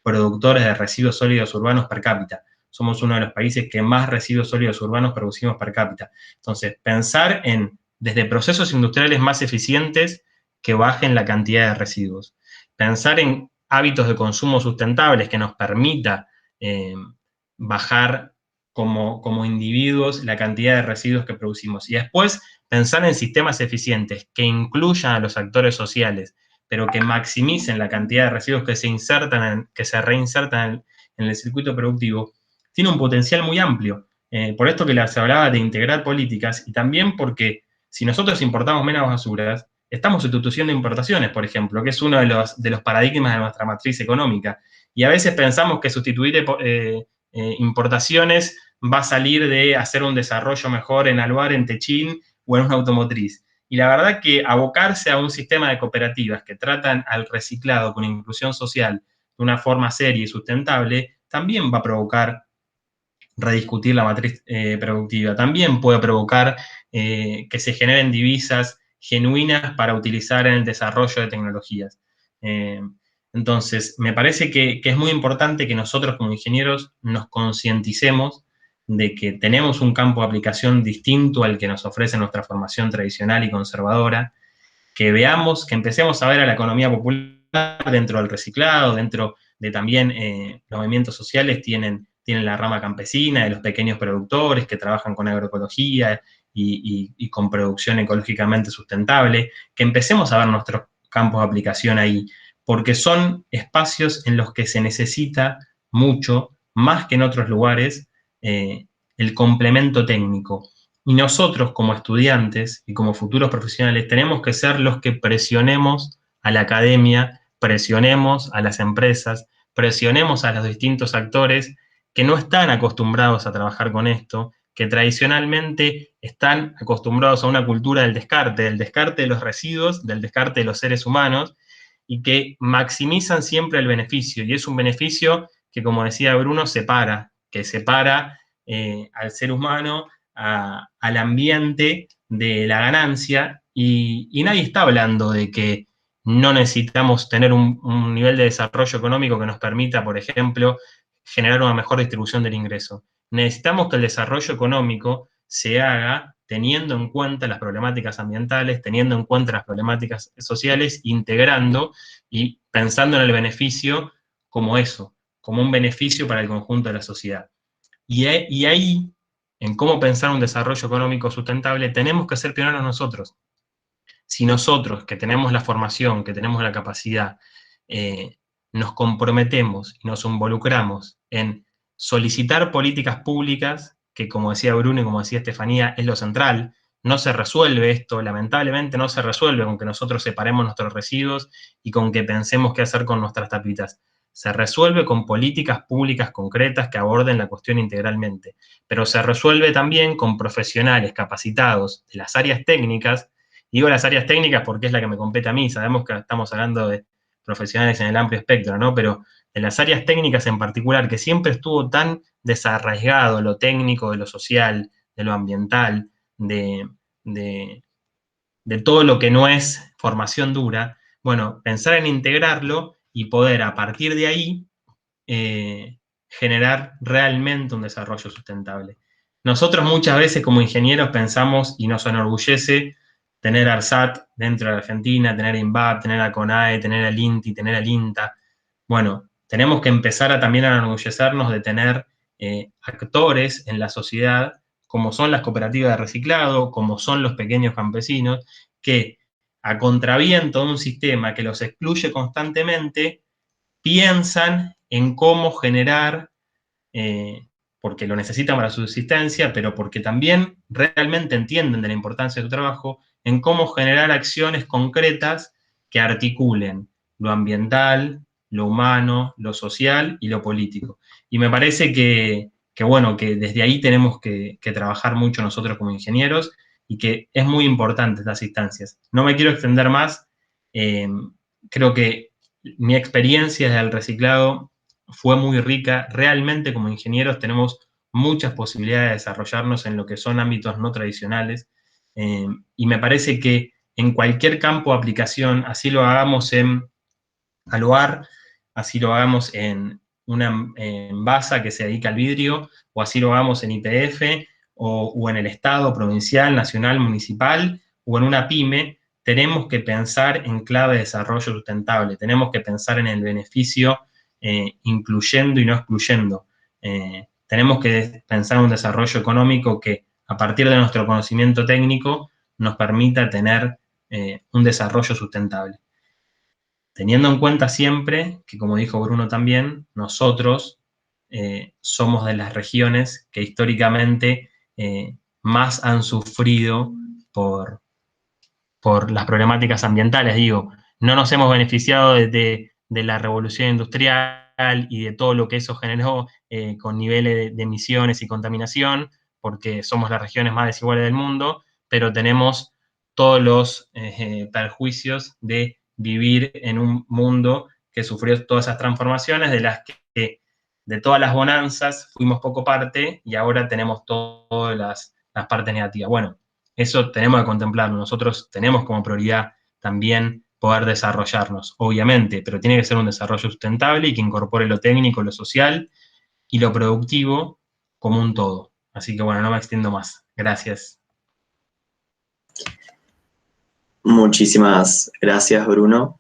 productores de residuos sólidos urbanos per cápita. Somos uno de los países que más residuos sólidos urbanos producimos per cápita. Entonces, pensar desde procesos industriales más eficientes que bajen la cantidad de residuos. Pensar en hábitos de consumo sustentables que nos permita bajar como individuos la cantidad de residuos que producimos. Y después, pensar en sistemas eficientes que incluyan a los actores sociales, pero que maximicen la cantidad de residuos que se reinsertan en el circuito productivo, tiene un potencial muy amplio. Por esto que les hablaba de integrar políticas, y también porque si nosotros importamos menos basuras, estamos sustituyendo importaciones, por ejemplo, que es uno de los paradigmas de nuestra matriz económica. Y a veces pensamos que sustituir importaciones va a salir de hacer un desarrollo mejor en Alvar, en Techín o en una automotriz. Y la verdad que abocarse a un sistema de cooperativas que tratan al reciclado con inclusión social de una forma seria y sustentable, también va a provocar rediscutir la matriz productiva. También puede provocar que se generen divisas genuinas para utilizar en el desarrollo de tecnologías. Entonces, me parece que es muy importante que nosotros como ingenieros nos concienticemos de que tenemos un campo de aplicación distinto al que nos ofrece nuestra formación tradicional y conservadora, que veamos, que empecemos a ver a la economía popular dentro del reciclado, dentro de también los movimientos sociales tienen la rama campesina, de los pequeños productores que trabajan con agroecología y con producción ecológicamente sustentable, que empecemos a ver nuestros campos de aplicación ahí, porque son espacios en los que se necesita mucho, más que en otros lugares, el complemento técnico. Y nosotros como estudiantes y como futuros profesionales tenemos que ser los que presionemos a la academia, presionemos a las empresas, presionemos a los distintos actores que no están acostumbrados a trabajar con esto, que tradicionalmente están acostumbrados a una cultura del descarte de los residuos, del descarte de los seres humanos, y que maximizan siempre el beneficio. Y es un beneficio que, como decía Bruno, que separa al ser humano, al ambiente de la ganancia, y nadie está hablando de que no necesitamos tener un nivel de desarrollo económico que nos permita, por ejemplo, generar una mejor distribución del ingreso. Necesitamos que el desarrollo económico se haga teniendo en cuenta las problemáticas ambientales, teniendo en cuenta las problemáticas sociales, integrando y pensando en el beneficio como eso, como un beneficio para el conjunto de la sociedad. Y ahí, en cómo pensar un desarrollo económico sustentable, tenemos que ser pioneros nosotros. Si nosotros, que tenemos la formación, que tenemos la capacidad, nos comprometemos y nos involucramos en solicitar políticas públicas, que como decía Bruno y como decía Estefanía, es lo central. No se resuelve esto, lamentablemente no se resuelve con que nosotros separemos nuestros residuos y con que pensemos qué hacer con nuestras tapitas. Se resuelve con políticas públicas concretas que aborden la cuestión integralmente, pero se resuelve también con profesionales capacitados de las áreas técnicas. Digo las áreas técnicas porque es la que me compete a mí, sabemos que estamos hablando de profesionales en el amplio espectro, ¿no? Pero en las áreas técnicas en particular, que siempre estuvo tan desarraigado lo técnico de lo social, de lo ambiental, de todo lo que no es formación dura, bueno, pensar en integrarlo y poder a partir de ahí generar realmente un desarrollo sustentable. Nosotros muchas veces como ingenieros pensamos y nos enorgullece tener ARSAT dentro de la Argentina, tener INVAP, tener a CONAE, tener al INTI, tener al INTA. Bueno, tenemos que empezar también a enorgullecernos de tener actores en la sociedad, como son las cooperativas de reciclado, como son los pequeños campesinos, que a contraviento de un sistema que los excluye constantemente, piensan en cómo generar, porque lo necesitan para su subsistencia, pero porque también realmente entienden de la importancia de su trabajo, en cómo generar acciones concretas que articulen lo ambiental, lo humano, lo social y lo político. Y me parece que bueno, que desde ahí tenemos que trabajar mucho nosotros como ingenieros y que es muy importante estas instancias. No me quiero extender más, creo que mi experiencia del reciclado fue muy rica. Realmente como ingenieros tenemos muchas posibilidades de desarrollarnos en lo que son ámbitos no tradicionales, y me parece que en cualquier campo de aplicación, así lo hagamos en Aluar, así lo hagamos en una Envasa que se dedica al vidrio, o así lo hagamos en YPF, o en el Estado, provincial, nacional, municipal, o en una pyme, tenemos que pensar en clave de desarrollo sustentable, tenemos que pensar en el beneficio incluyendo y no excluyendo. Tenemos que pensar en un desarrollo económico que, a partir de nuestro conocimiento técnico, nos permita tener un desarrollo sustentable. Teniendo en cuenta siempre que, como dijo Bruno también, nosotros somos de las regiones que históricamente más han sufrido por las problemáticas ambientales. Digo, no nos hemos beneficiado de la revolución industrial y de todo lo que eso generó con niveles de emisiones y contaminación, porque somos las regiones más desiguales del mundo, pero tenemos todos los perjuicios de vivir en un mundo que sufrió todas esas transformaciones, de las que de todas las bonanzas fuimos poco parte y ahora tenemos todas las partes negativas. Bueno, eso tenemos que contemplarlo. Nosotros tenemos como prioridad también poder desarrollarnos, obviamente, pero tiene que ser un desarrollo sustentable y que incorpore lo técnico, lo social y lo productivo como un todo. Así que bueno, no me extiendo más. Gracias. Muchísimas gracias, Bruno.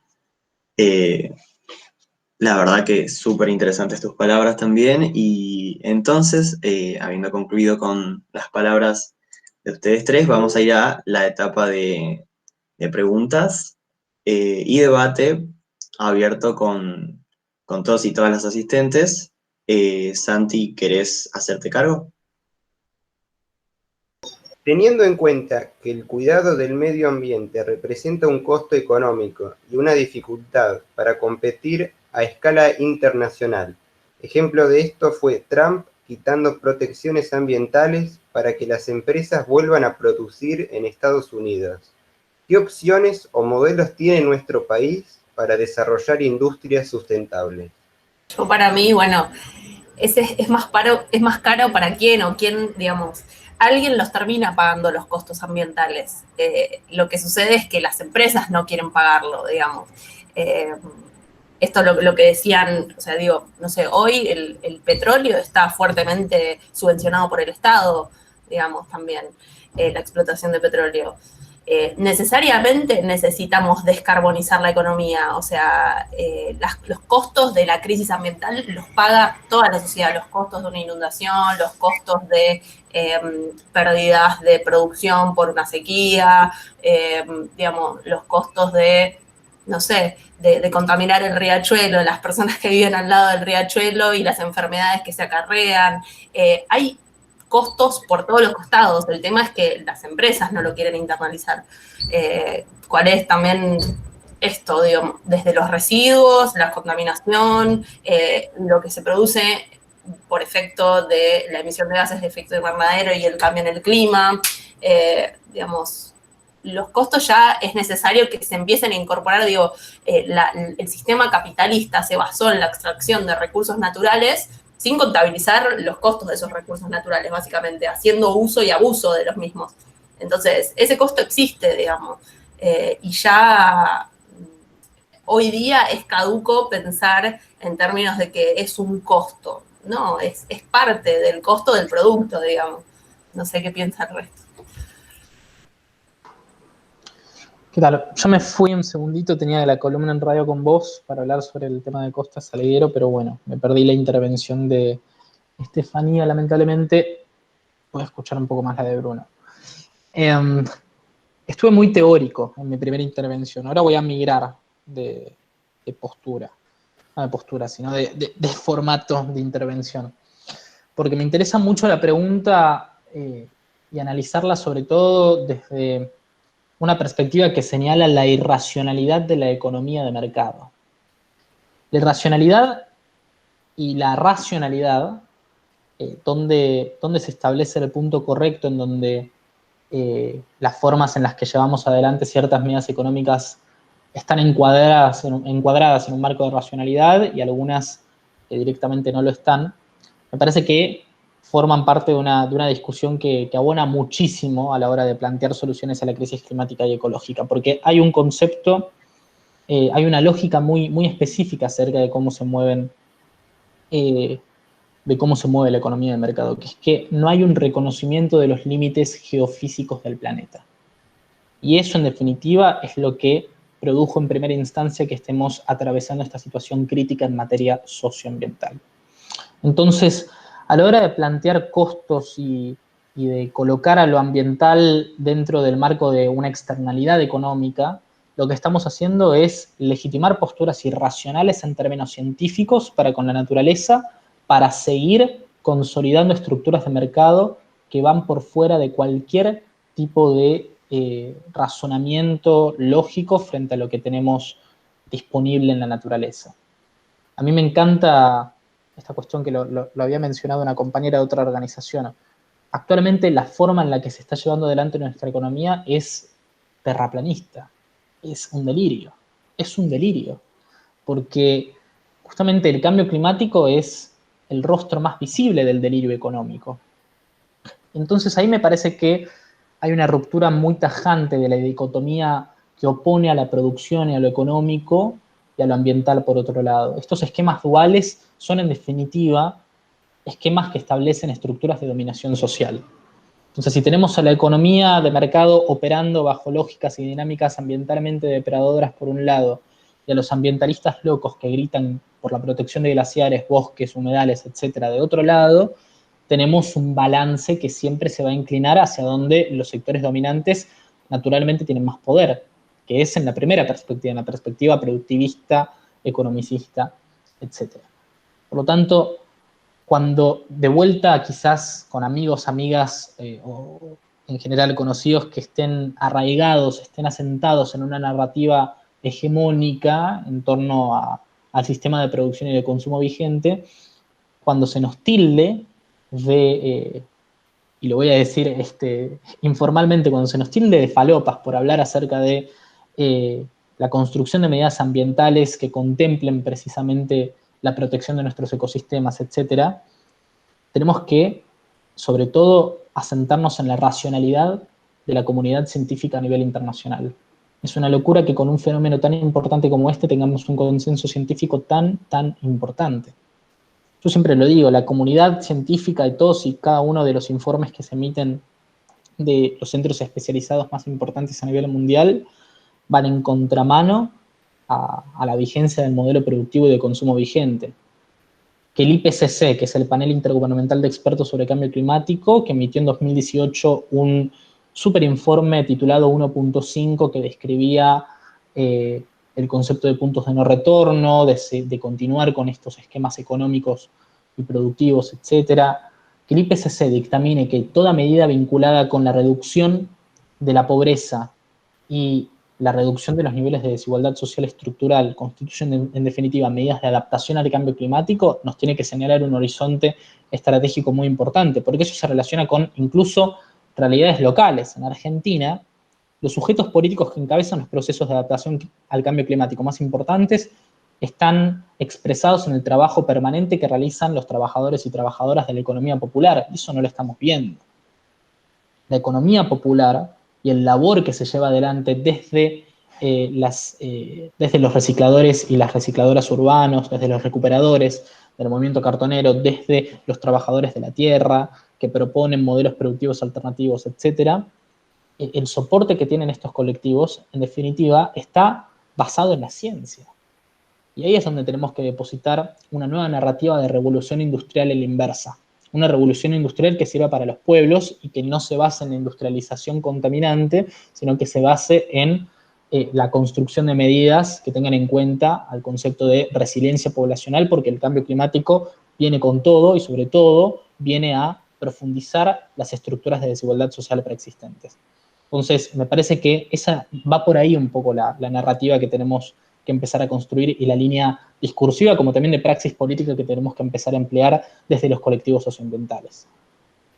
La verdad que súper interesantes tus palabras también. Y entonces, habiendo concluido con las palabras de ustedes tres, vamos a ir a la etapa de preguntas y debate abierto con todos y todas las asistentes. Santi, ¿querés hacerte cargo? Teniendo en cuenta que el cuidado del medio ambiente representa un costo económico y una dificultad para competir a escala internacional, ejemplo de esto fue Trump quitando protecciones ambientales para que las empresas vuelvan a producir en Estados Unidos. ¿Qué opciones o modelos tiene nuestro país para desarrollar industrias sustentables? Yo para mí, bueno, es más caro para quién o quién, digamos, alguien los termina pagando los costos ambientales. Lo que sucede es que las empresas no quieren pagarlo, digamos. Esto lo que decían, o sea, digo, no sé, hoy el petróleo está fuertemente subvencionado por el Estado, digamos, también, la explotación de petróleo. Necesariamente necesitamos descarbonizar la economía, o sea, los costos de la crisis ambiental los paga toda la sociedad, los costos de una inundación, los costos de pérdidas de producción por una sequía, digamos, los costos de no sé, de contaminar el riachuelo, las personas que viven al lado del riachuelo y las enfermedades que se acarrean. Hay costos por todos los costados. El tema es que las empresas no lo quieren internalizar. ¿Cuál es también esto, digamos, desde los residuos, la contaminación, lo que se produce por efecto de la emisión de gases de efecto invernadero y el cambio en el clima? Digamos, los costos ya es necesario que se empiecen a incorporar, digo, el sistema capitalista se basó en la extracción de recursos naturales sin contabilizar los costos de esos recursos naturales, básicamente, haciendo uso y abuso de los mismos. Entonces, ese costo existe, digamos, y ya hoy día es caduco pensar en términos de que es un costo. No, es parte del costo del producto, digamos. No sé qué piensa el resto. ¿Qué tal? Yo me fui un segundito, tenía la columna en radio con vos para hablar sobre el tema de Costa Salguero, pero bueno, me perdí la intervención de Estefanía, lamentablemente. Voy a escuchar un poco más la de Bruno. Estuve muy teórico en mi primera intervención, ahora voy a migrar de postura, no de postura, sino de formato de intervención, porque me interesa mucho la pregunta y analizarla sobre todo desde una perspectiva que señala la irracionalidad de la economía de mercado. La irracionalidad y la racionalidad, donde se establece el punto correcto en donde las formas en las que llevamos adelante ciertas medidas económicas están encuadradas en un marco de racionalidad y algunas directamente no lo están, me parece que forman parte de una discusión que abona muchísimo a la hora de plantear soluciones a la crisis climática y ecológica, porque hay un concepto, hay una lógica muy, muy específica acerca de cómo se mueve la economía del mercado, que es que no hay un reconocimiento de los límites geofísicos del planeta. Y eso, en definitiva, es lo que produjo en primera instancia que estemos atravesando esta situación crítica en materia socioambiental. Entonces, a la hora de plantear costos y de colocar a lo ambiental dentro del marco de una externalidad económica, lo que estamos haciendo es legitimar posturas irracionales en términos científicos para con la naturaleza, para seguir consolidando estructuras de mercado que van por fuera de cualquier tipo de razonamiento lógico frente a lo que tenemos disponible en la naturaleza. A mí me encanta esta cuestión que lo había mencionado una compañera de otra organización. Actualmente la forma en la que se está llevando adelante nuestra economía es terraplanista, es un delirio, porque justamente el cambio climático es el rostro más visible del delirio económico. Entonces ahí me parece que hay una ruptura muy tajante de la dicotomía que opone a la producción y a lo económico y a lo ambiental por otro lado. Estos esquemas duales son en definitiva esquemas que establecen estructuras de dominación social. Entonces, si tenemos a la economía de mercado operando bajo lógicas y dinámicas ambientalmente depredadoras por un lado, y a los ambientalistas locos que gritan por la protección de glaciares, bosques, humedales, etcétera, de otro lado, tenemos un balance que siempre se va a inclinar hacia donde los sectores dominantes naturalmente tienen más poder, que es en la primera perspectiva, en la perspectiva productivista, economicista, etcétera. Por lo tanto, cuando de vuelta quizás con amigos, amigas o en general conocidos que estén arraigados, estén asentados en una narrativa hegemónica en torno al sistema de producción y de consumo vigente, cuando se nos tilde de, y lo voy a decir informalmente, cuando se nos tilde de falopas por hablar acerca de la construcción de medidas ambientales que contemplen precisamente la protección de nuestros ecosistemas, etcétera, tenemos que, sobre todo, asentarnos en la racionalidad de la comunidad científica a nivel internacional. Es una locura que con un fenómeno tan importante como este tengamos un consenso científico tan importante. Yo siempre lo digo, la comunidad científica de todos y cada uno de los informes que se emiten de los centros especializados más importantes a nivel mundial van en contramano a la vigencia del modelo productivo y de consumo vigente. Que el IPCC, que es el Panel Intergubernamental de Expertos sobre Cambio Climático, que emitió en 2018 un superinforme titulado 1.5 que describía el concepto de puntos de no retorno, de continuar con estos esquemas económicos y productivos, etcétera, que el IPCC dictamine que toda medida vinculada con la reducción de la pobreza y la reducción de los niveles de desigualdad social estructural constituyen, en definitiva, medidas de adaptación al cambio climático, nos tiene que señalar un horizonte estratégico muy importante, porque eso se relaciona con incluso realidades locales. En Argentina, los sujetos políticos que encabezan los procesos de adaptación al cambio climático más importantes están expresados en el trabajo permanente que realizan los trabajadores y trabajadoras de la economía popular. Eso no lo estamos viendo. La economía popular y el labor que se lleva adelante desde los recicladores y las recicladoras urbanos, desde los recuperadores del movimiento cartonero, desde los trabajadores de la tierra, que proponen modelos productivos alternativos, etcétera, el soporte que tienen estos colectivos, en definitiva, está basado en la ciencia. Y ahí es donde tenemos que depositar una nueva narrativa de revolución industrial en la inversa. Una revolución industrial que sirva para los pueblos y que no se base en la industrialización contaminante, sino que se base en la construcción de medidas que tengan en cuenta al concepto de resiliencia poblacional, porque el cambio climático viene con todo y sobre todo viene a profundizar las estructuras de desigualdad social preexistentes. Entonces, me parece que esa va por ahí un poco la narrativa que tenemos que empezar a construir y la línea discursiva, como también de praxis política que tenemos que empezar a emplear desde los colectivos socioambientales.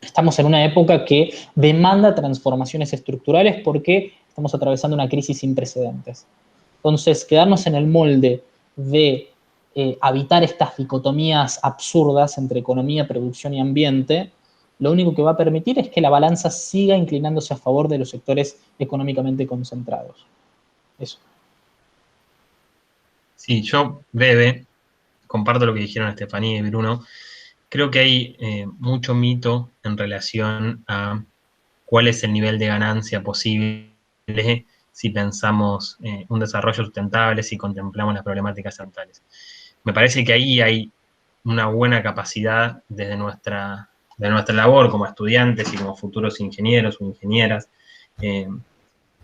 Estamos en una época que demanda transformaciones estructurales porque estamos atravesando una crisis sin precedentes. Entonces, quedarnos en el molde de habitar estas dicotomías absurdas entre economía, producción y ambiente, lo único que va a permitir es que la balanza siga inclinándose a favor de los sectores económicamente concentrados. Eso. Sí, yo breve, comparto lo que dijeron Estefanía y Bruno. Creo que hay mucho mito en relación a cuál es el nivel de ganancia posible si pensamos un desarrollo sustentable, si contemplamos las problemáticas ambientales. Me parece que ahí hay una buena capacidad desde nuestra labor como estudiantes y como futuros ingenieros o ingenieras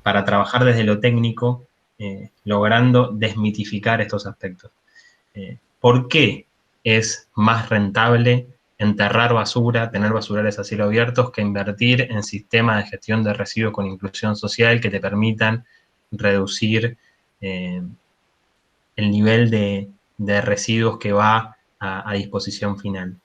para trabajar desde lo técnico, logrando desmitificar estos aspectos. ¿Por qué es más rentable enterrar basura, tener basurales a cielo abierto, que invertir en sistemas de gestión de residuos con inclusión social que te permitan reducir el nivel de residuos que va a disposición final?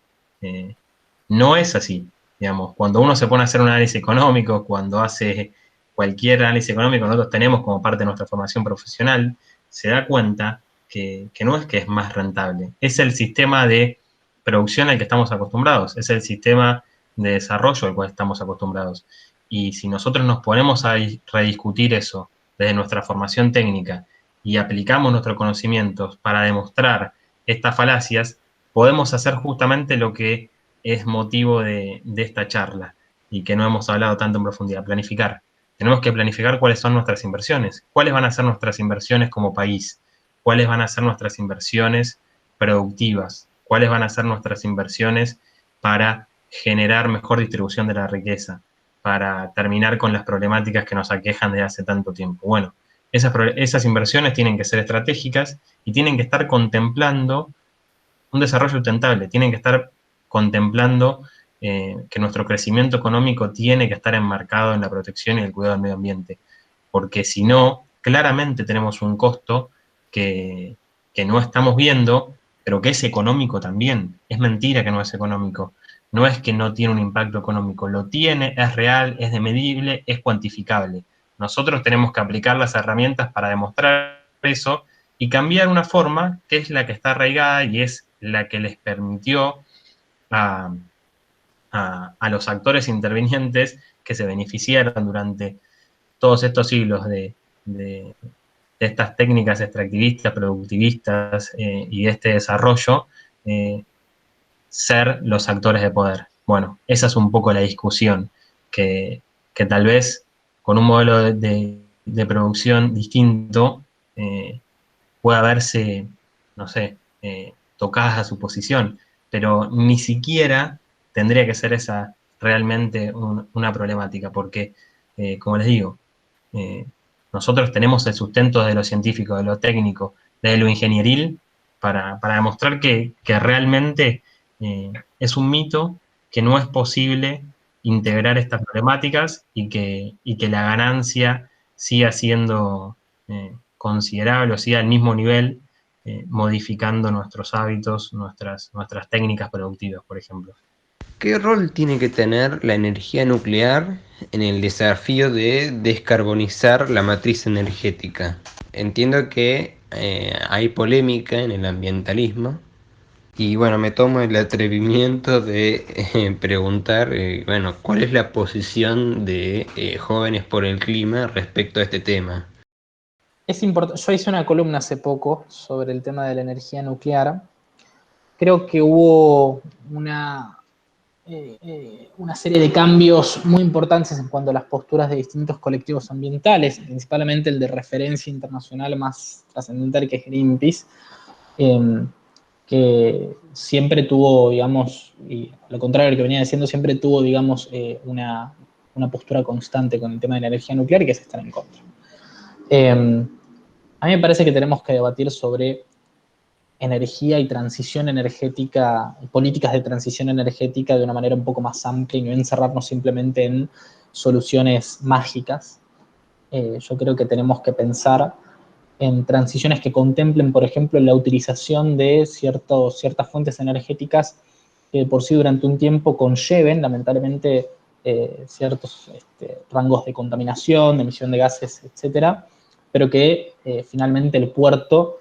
No es así, digamos. Cuando uno se pone a hacer un análisis económico, cuando hace cualquier análisis económico que nosotros tenemos como parte de nuestra formación profesional, se da cuenta que no es que es más rentable, es el sistema de producción al que estamos acostumbrados, es el sistema de desarrollo al cual estamos acostumbrados. Y si nosotros nos ponemos a rediscutir eso desde nuestra formación técnica y aplicamos nuestros conocimientos para demostrar estas falacias, podemos hacer justamente lo que es motivo de esta charla y que no hemos hablado tanto en profundidad: planificar. Tenemos que planificar cuáles son nuestras inversiones, cuáles van a ser nuestras inversiones como país, cuáles van a ser nuestras inversiones productivas, cuáles van a ser nuestras inversiones para generar mejor distribución de la riqueza, para terminar con las problemáticas que nos aquejan desde hace tanto tiempo. Bueno, esas inversiones tienen que ser estratégicas y tienen que estar contemplando un desarrollo sustentable, tienen que estar contemplando que nuestro crecimiento económico tiene que estar enmarcado en la protección y el cuidado del medio ambiente, porque si no, claramente tenemos un costo que no estamos viendo, pero que es económico también. Es mentira que no es económico. No es que no tiene un impacto económico, lo tiene, es real, es medible, es cuantificable. Nosotros tenemos que aplicar las herramientas para demostrar eso y cambiar una forma que es la que está arraigada y es la que les permitió a los actores intervinientes que se beneficiaron durante todos estos siglos de estas técnicas extractivistas, productivistas y de este desarrollo, ser los actores de poder. Bueno, esa es un poco la discusión, que tal vez con un modelo de producción distinto pueda verse, no sé, tocada a su posición, pero ni siquiera tendría que ser esa realmente una problemática, porque, como les digo, nosotros tenemos el sustento de lo científico, de lo técnico, de lo ingenieril, para demostrar que realmente es un mito, que no es posible integrar estas problemáticas y que la ganancia siga siendo considerable o siga al mismo nivel, modificando nuestros hábitos, nuestras técnicas productivas, por ejemplo. ¿Qué rol tiene que tener la energía nuclear en el desafío de descarbonizar la matriz energética? Entiendo que hay polémica en el ambientalismo y bueno, me tomo el atrevimiento de preguntar, bueno, ¿cuál es la posición de Jóvenes por el Clima respecto a este tema? Es importante. Yo hice una columna hace poco sobre el tema de la energía nuclear. Creo que hubo una serie de cambios muy importantes en cuanto a las posturas de distintos colectivos ambientales, principalmente el de referencia internacional más trascendental, que es Greenpeace, que siempre tuvo, digamos, y lo contrario de lo que venía diciendo, siempre tuvo, digamos, una postura constante con el tema de la energía nuclear, y que es estar en contra. A mí me parece que tenemos que debatir sobre energía y transición energética, políticas de transición energética de una manera un poco más amplia y no encerrarnos simplemente en soluciones mágicas. Yo creo que tenemos que pensar en transiciones que contemplen, por ejemplo, la utilización de ciertas fuentes energéticas que por sí durante un tiempo conlleven, lamentablemente, ciertos rangos de contaminación, de emisión de gases, etcétera, pero que finalmente el puerto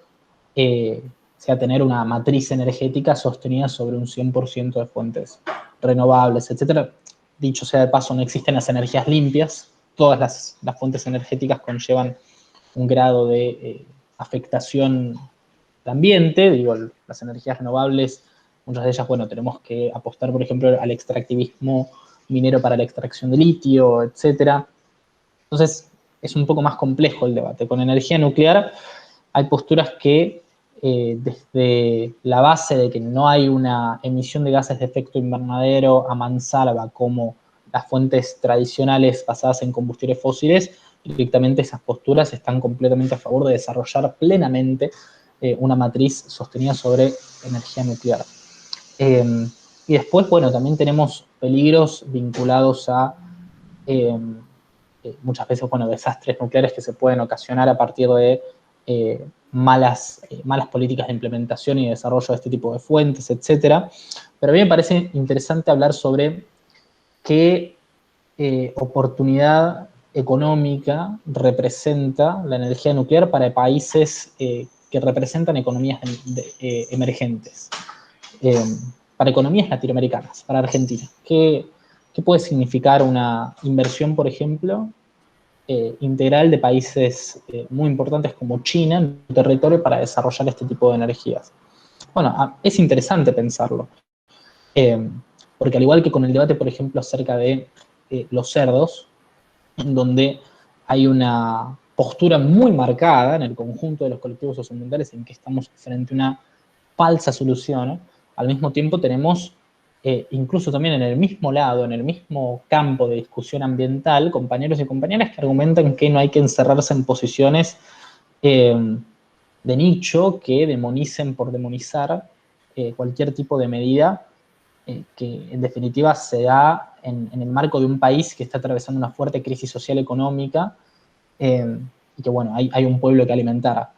sea tener una matriz energética sostenida sobre un 100% de fuentes renovables, etcétera. Dicho sea de paso, no existen las energías limpias, todas las fuentes energéticas conllevan un grado de afectación al ambiente. Digo, las energías renovables, muchas de ellas, bueno, tenemos que apostar, por ejemplo, al extractivismo minero para la extracción de litio, etcétera. Entonces, es un poco más complejo el debate. Con energía nuclear hay posturas que, desde la base de que no hay una emisión de gases de efecto invernadero a mansalva como las fuentes tradicionales basadas en combustibles fósiles, directamente esas posturas están completamente a favor de desarrollar plenamente una matriz sostenida sobre energía nuclear. Y después, bueno, también tenemos peligros vinculados a muchas veces, bueno, desastres nucleares que se pueden ocasionar a partir de malas políticas de implementación y desarrollo de este tipo de fuentes, etcétera. Pero a mí me parece interesante hablar sobre qué oportunidad económica representa la energía nuclear para países que representan economías emergentes, para economías latinoamericanas, para Argentina. ¿Qué puede significar una inversión, por ejemplo, integral de países muy importantes como China en el territorio para desarrollar este tipo de energías? Bueno, es interesante pensarlo, porque al igual que con el debate, por ejemplo, acerca de los cerdos, en donde hay una postura muy marcada en el conjunto de los colectivos socioambientales en que estamos frente a una falsa solución, al mismo tiempo tenemos, incluso también en el mismo lado, en el mismo campo de discusión ambiental, compañeros y compañeras que argumentan que no hay que encerrarse en posiciones de nicho que demonicen por demonizar cualquier tipo de medida que en definitiva se da en el marco de un país que está atravesando una fuerte crisis social económica y que, bueno, hay un pueblo que alimentar.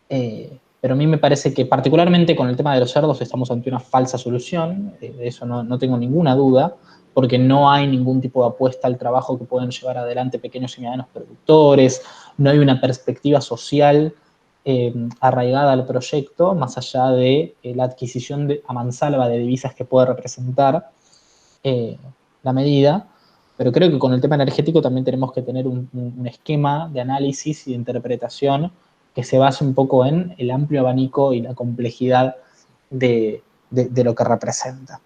Pero a mí me parece que particularmente con el tema de los cerdos estamos ante una falsa solución, de eso no tengo ninguna duda, porque no hay ningún tipo de apuesta al trabajo que pueden llevar adelante pequeños y medianos productores, no hay una perspectiva social arraigada al proyecto, más allá de la adquisición a mansalva de divisas que puede representar la medida. Pero creo que con el tema energético también tenemos que tener un esquema de análisis y de interpretación que se base un poco en el amplio abanico y la complejidad de lo que representa.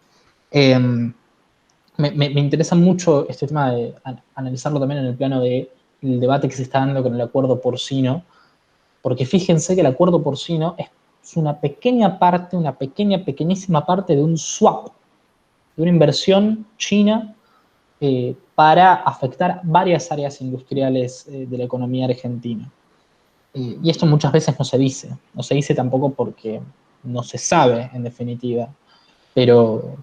Me interesa mucho este tema de analizarlo también en el plano del debate que se está dando con el acuerdo porcino, porque fíjense que el acuerdo porcino es una pequeña parte, una pequeñísima parte de un swap, de una inversión china para afectar varias áreas industriales de la economía argentina. Y esto muchas veces no se dice tampoco porque no se sabe, en definitiva, pero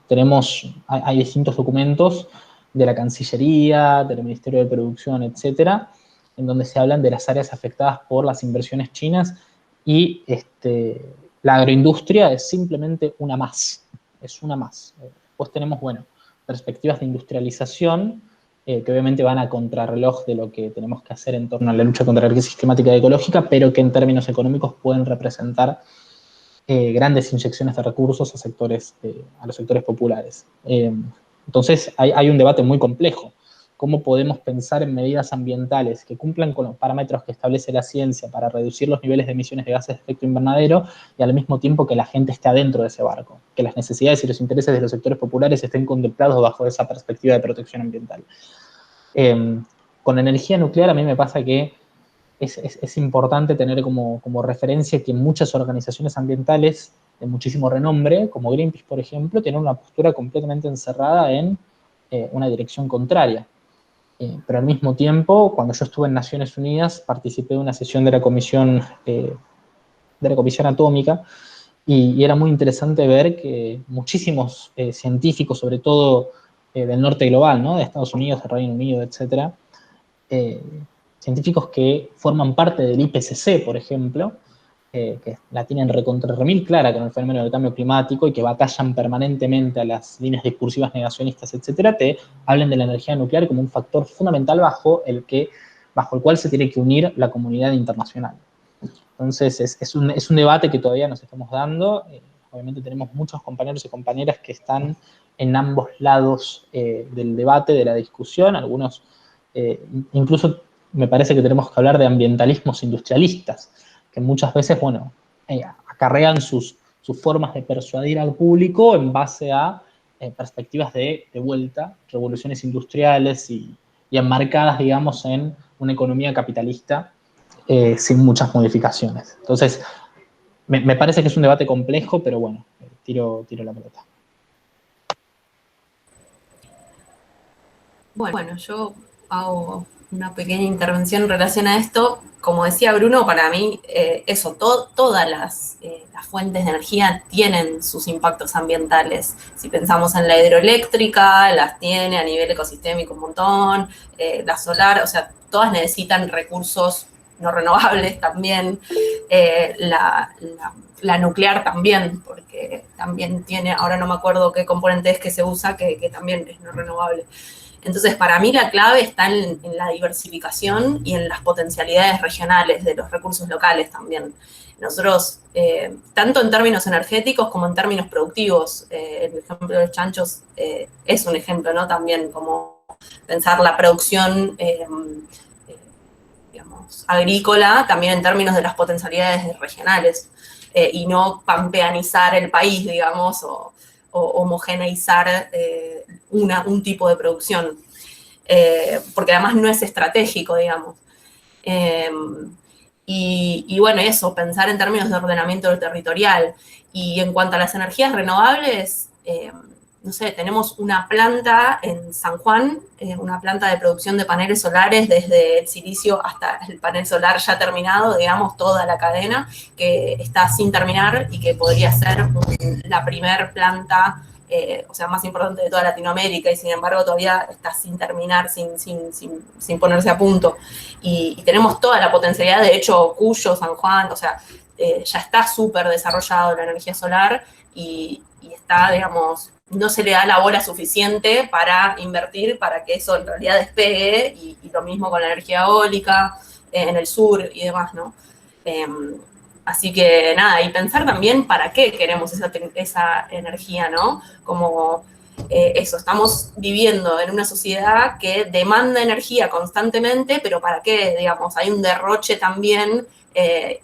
hay distintos documentos de la Cancillería, del Ministerio de Producción, etcétera, en donde se hablan de las áreas afectadas por las inversiones chinas y la agroindustria es simplemente una más, es una más. Después tenemos, bueno, perspectivas de industrialización que obviamente van a contrarreloj de lo que tenemos que hacer en torno a la lucha contra la crisis climática y ecológica, pero que en términos económicos pueden representar grandes inyecciones de recursos a los sectores populares. Entonces hay un debate muy complejo. ¿Cómo podemos pensar en medidas ambientales que cumplan con los parámetros que establece la ciencia para reducir los niveles de emisiones de gases de efecto invernadero y al mismo tiempo que la gente esté adentro de ese barco? Que las necesidades y los intereses de los sectores populares estén contemplados bajo esa perspectiva de protección ambiental. Con energía nuclear a mí me pasa que es importante tener como referencia que muchas organizaciones ambientales de muchísimo renombre, como Greenpeace, por ejemplo, tienen una postura completamente encerrada en una dirección contraria. Pero al mismo tiempo, cuando yo estuve en Naciones Unidas, participé de una sesión de la Comisión Atómica, y era muy interesante ver que muchísimos científicos, sobre todo del norte global, ¿no? De Estados Unidos, del Reino Unido, etcétera, científicos que forman parte del IPCC, por ejemplo, que la tienen remil clara con el fenómeno del cambio climático y que batallan permanentemente a las líneas discursivas negacionistas, etcétera, te hablen de la energía nuclear como un factor fundamental bajo el cual se tiene que unir la comunidad internacional. Entonces, es un debate que todavía nos estamos dando. Obviamente tenemos muchos compañeros y compañeras que están en ambos lados del debate, de la discusión. Algunos, incluso me parece que tenemos que hablar de ambientalismos industrialistas, que muchas veces, bueno, acarrean sus formas de persuadir al público en base a perspectivas de vuelta, revoluciones industriales y enmarcadas, digamos, en una economía capitalista sin muchas modificaciones. Entonces, me parece que es un debate complejo, pero bueno, tiro la pelota. Bueno, yo hago una pequeña intervención en relación a esto. Como decía Bruno, para mí todas las fuentes de energía tienen sus impactos ambientales. Si pensamos en la hidroeléctrica, las tiene a nivel ecosistémico un montón, la solar, o sea, todas necesitan recursos no renovables también, la nuclear también, porque también tiene, ahora no me acuerdo qué componente es que se usa, que también es no renovable. Entonces, para mí la clave está en la diversificación y en las potencialidades regionales de los recursos locales también. Nosotros, tanto en términos energéticos como en términos productivos, el ejemplo de los chanchos es un ejemplo, ¿no? También como pensar la producción, digamos, agrícola, también en términos de las potencialidades regionales, y no pampeanizar el país, digamos, o homogeneizar un tipo de producción, porque además no es estratégico, digamos. Y bueno, eso, pensar en términos de ordenamiento territorial. Y en cuanto a las energías renovables, no sé, tenemos una planta en San Juan, una planta de producción de paneles solares desde el silicio hasta el panel solar ya terminado, digamos, toda la cadena, que está sin terminar y que podría ser la primer planta, o sea, más importante de toda Latinoamérica, y sin embargo todavía está sin terminar, sin ponerse a punto. Y tenemos toda la potencialidad, de hecho, Cuyo, San Juan, o sea, ya está súper desarrollado la energía solar y está, digamos, no se le da la bola suficiente para invertir para que eso en realidad despegue, y lo mismo con la energía eólica en el sur y demás, ¿no? Así que nada, y pensar también para qué queremos esa energía, ¿no? Como eso, estamos viviendo en una sociedad que demanda energía constantemente, pero ¿para qué? Digamos, hay un derroche también,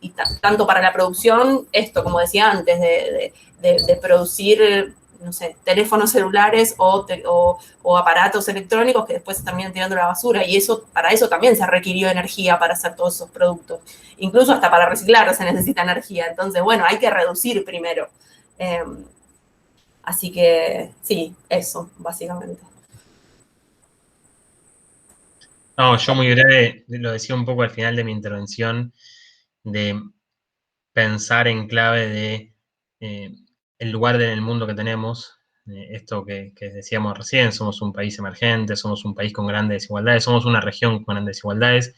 y tanto para la producción, esto, como decía antes, de producir, no sé, teléfonos celulares o aparatos electrónicos que después se terminan tirando a la basura, y para eso también se requirió energía para hacer todos esos productos. Incluso hasta para reciclar se necesita energía. Entonces, bueno, hay que reducir primero. Así que, sí, eso, básicamente. No, yo muy breve, lo decía un poco al final de mi intervención, de pensar en clave de el lugar en el mundo que tenemos, esto que decíamos recién, somos un país emergente, somos un país con grandes desigualdades, somos una región con grandes desigualdades.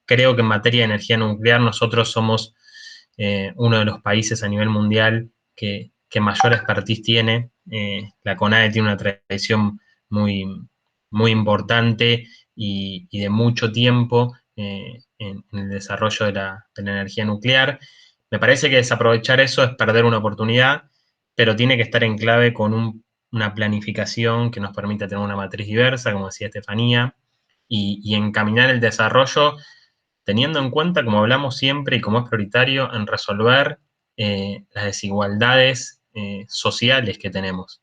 Creo que en materia de energía nuclear nosotros somos uno de los países a nivel mundial que mayor expertise tiene. La CONADE tiene una tradición muy, muy importante y de mucho tiempo en el desarrollo de la energía nuclear. Me parece que desaprovechar eso es perder una oportunidad, pero tiene que estar en clave con una planificación que nos permita tener una matriz diversa, como decía Estefanía, y encaminar el desarrollo teniendo en cuenta, como hablamos siempre y como es prioritario, en resolver las desigualdades sociales que tenemos.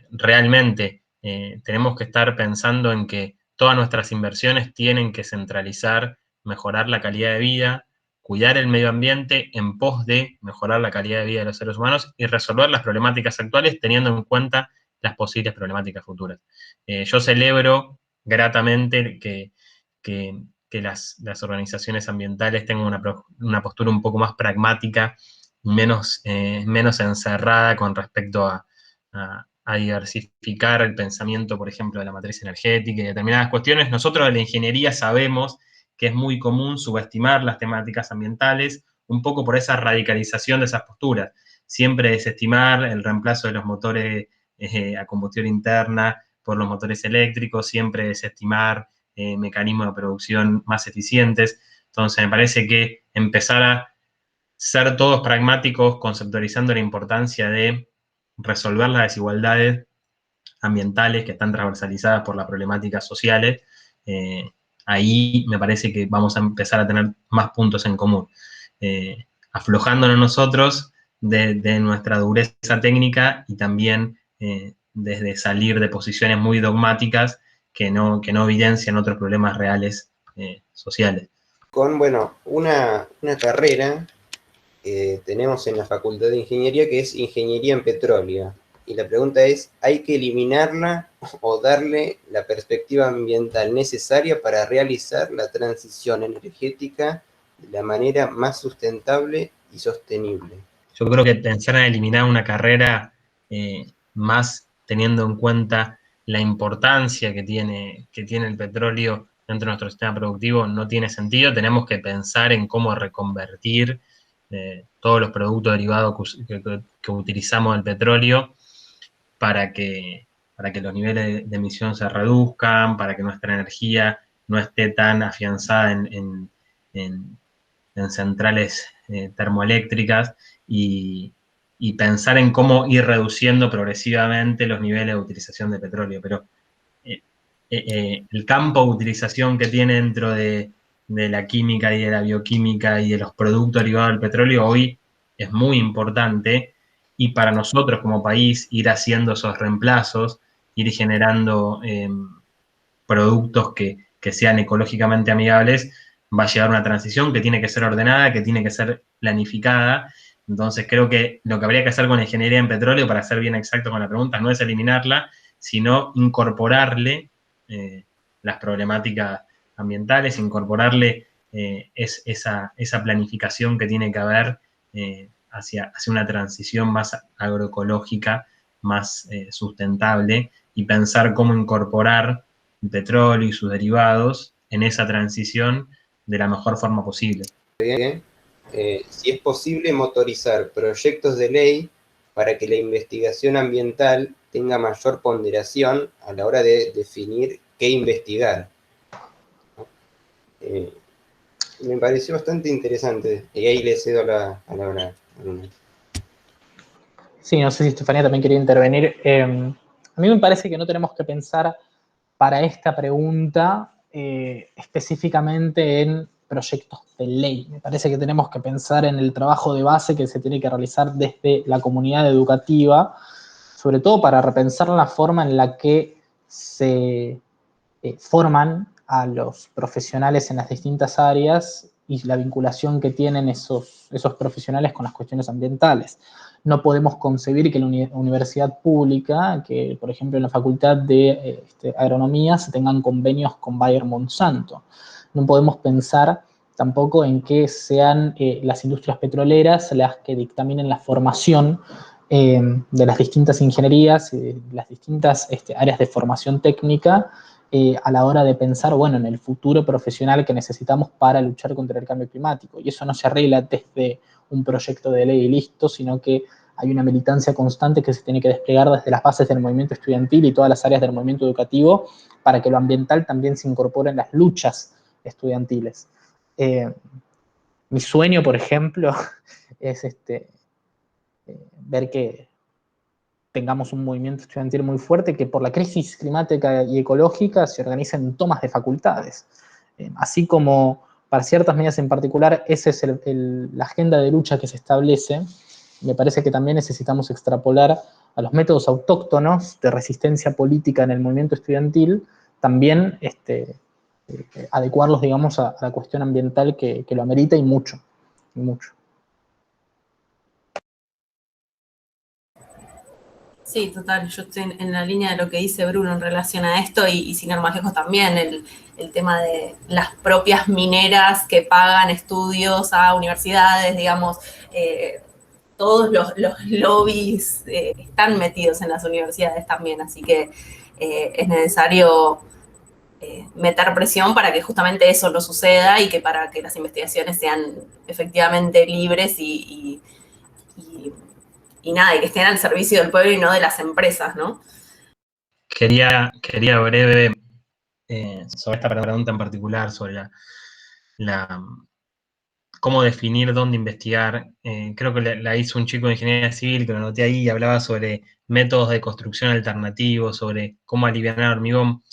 Realmente tenemos que estar pensando en que todas nuestras inversiones tienen que centralizar, mejorar la calidad de vida, cuidar el medio ambiente en pos de mejorar la calidad de vida de los seres humanos y resolver las problemáticas actuales teniendo en cuenta las posibles problemáticas futuras. Yo celebro gratamente que las organizaciones ambientales tengan una postura un poco más pragmática, menos encerrada con respecto a diversificar el pensamiento, por ejemplo, de la matriz energética y determinadas cuestiones. Nosotros de la ingeniería sabemos que es muy común subestimar las temáticas ambientales, un poco por esa radicalización de esas posturas. Siempre desestimar el reemplazo de los motores a combustión interna por los motores eléctricos, siempre desestimar mecanismos de producción más eficientes. Entonces, me parece que empezar a ser todos pragmáticos, conceptualizando la importancia de resolver las desigualdades ambientales que están transversalizadas por las problemáticas sociales, ahí me parece que vamos a empezar a tener más puntos en común. Aflojándonos nosotros de nuestra dureza técnica y también desde salir de posiciones muy dogmáticas que no evidencian otros problemas reales sociales. Con, bueno, una carrera tenemos en la Facultad de Ingeniería que es Ingeniería en Petróleo. Y la pregunta es, ¿hay que eliminarla o darle la perspectiva ambiental necesaria para realizar la transición energética de la manera más sustentable y sostenible? Yo creo que pensar en eliminar una carrera más teniendo en cuenta la importancia que tiene el petróleo dentro de nuestro sistema productivo no tiene sentido. Tenemos que pensar en cómo reconvertir todos los productos derivados que utilizamos del petróleo para que los niveles de emisión se reduzcan, para que nuestra energía no esté tan afianzada en centrales termoeléctricas y pensar en cómo ir reduciendo progresivamente los niveles de utilización de petróleo. Pero el campo de utilización que tiene dentro de la química y de la bioquímica y de los productos derivados del petróleo hoy es muy importante, y para nosotros como país ir haciendo esos reemplazos, ir generando productos que sean ecológicamente amigables, va a llegar una transición que tiene que ser ordenada, que tiene que ser planificada. Entonces creo que lo que habría que hacer con la ingeniería en petróleo, para ser bien exacto con la pregunta, no es eliminarla, sino incorporarle las problemáticas ambientales, incorporarle esa planificación que tiene que haber hacia una transición más agroecológica, más sustentable, y pensar cómo incorporar el petróleo y sus derivados en esa transición de la mejor forma posible. Si es posible motorizar proyectos de ley para que la investigación ambiental tenga mayor ponderación a la hora de definir qué investigar. Me pareció bastante interesante, y ahí le cedo la palabra a Luna. Sí, no sé si Estefanía también quería intervenir. A mí me parece que no tenemos que pensar para esta pregunta específicamente en proyectos de ley. Me parece que tenemos que pensar en el trabajo de base que se tiene que realizar desde la comunidad educativa, sobre todo para repensar la forma en la que se forman a los profesionales en las distintas áreas y la vinculación que tienen esos profesionales con las cuestiones ambientales. No podemos concebir que la universidad pública, que por ejemplo en la Facultad de Agronomía se tengan convenios con Bayer Monsanto. No podemos pensar tampoco en que sean las industrias petroleras las que dictaminen la formación de las distintas ingenierías, las distintas áreas de formación técnica a la hora de pensar, bueno, en el futuro profesional que necesitamos para luchar contra el cambio climático. Y eso no se arregla desde un proyecto de ley y listo, sino que hay una militancia constante que se tiene que desplegar desde las bases del movimiento estudiantil y todas las áreas del movimiento educativo para que lo ambiental también se incorpore en las luchas estudiantiles. Mi sueño, por ejemplo, es ver que tengamos un movimiento estudiantil muy fuerte que por la crisis climática y ecológica se organicen tomas de facultades. Así como para ciertas medidas en particular, esa es la agenda de lucha que se establece, me parece que también necesitamos extrapolar a los métodos autóctonos de resistencia política en el movimiento estudiantil, también adecuarlos, digamos, a la cuestión ambiental que lo amerita y mucho, y mucho. Sí, total, yo estoy en la línea de lo que dice Bruno en relación a esto y sin ir más lejos también, el tema de las propias mineras que pagan estudios a universidades, digamos, todos los lobbies están metidos en las universidades también, así que es necesario meter presión para que justamente eso no suceda y que para que las investigaciones sean efectivamente libres y nada, y que estén al servicio del pueblo y no de las empresas, ¿no? Quería breve sobre esta pregunta en particular, sobre cómo definir dónde investigar. Creo que la hizo un chico de ingeniería civil, que lo noté ahí, y hablaba sobre métodos de construcción alternativos, sobre cómo aliviar el hormigón.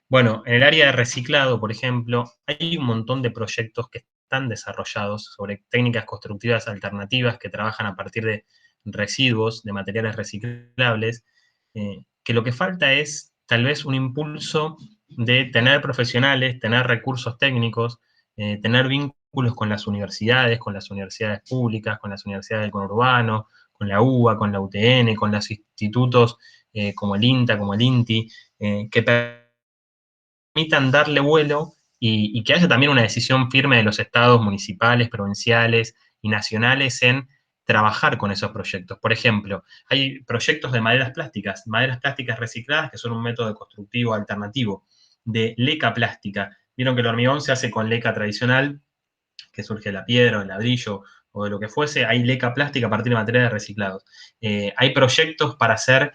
Bueno, en el área de reciclado, por ejemplo, hay un montón de proyectos que están desarrollados sobre técnicas constructivas alternativas que trabajan a partir de residuos, de materiales reciclables, que lo que falta es tal vez un impulso de tener profesionales, tener recursos técnicos, tener vínculos con las universidades públicas, con las universidades del conurbano, con la UBA, con la UTN, con los institutos como el INTA, como el INTI, que permitan darle vuelo y que haya también una decisión firme de los estados municipales, provinciales y nacionales en trabajar con esos proyectos. Por ejemplo, hay proyectos de maderas plásticas recicladas, que son un método constructivo alternativo, de leca plástica. Vieron que el hormigón se hace con leca tradicional, que surge de la piedra o el ladrillo o de lo que fuese. Hay leca plástica a partir de materiales reciclados. Hay proyectos para hacer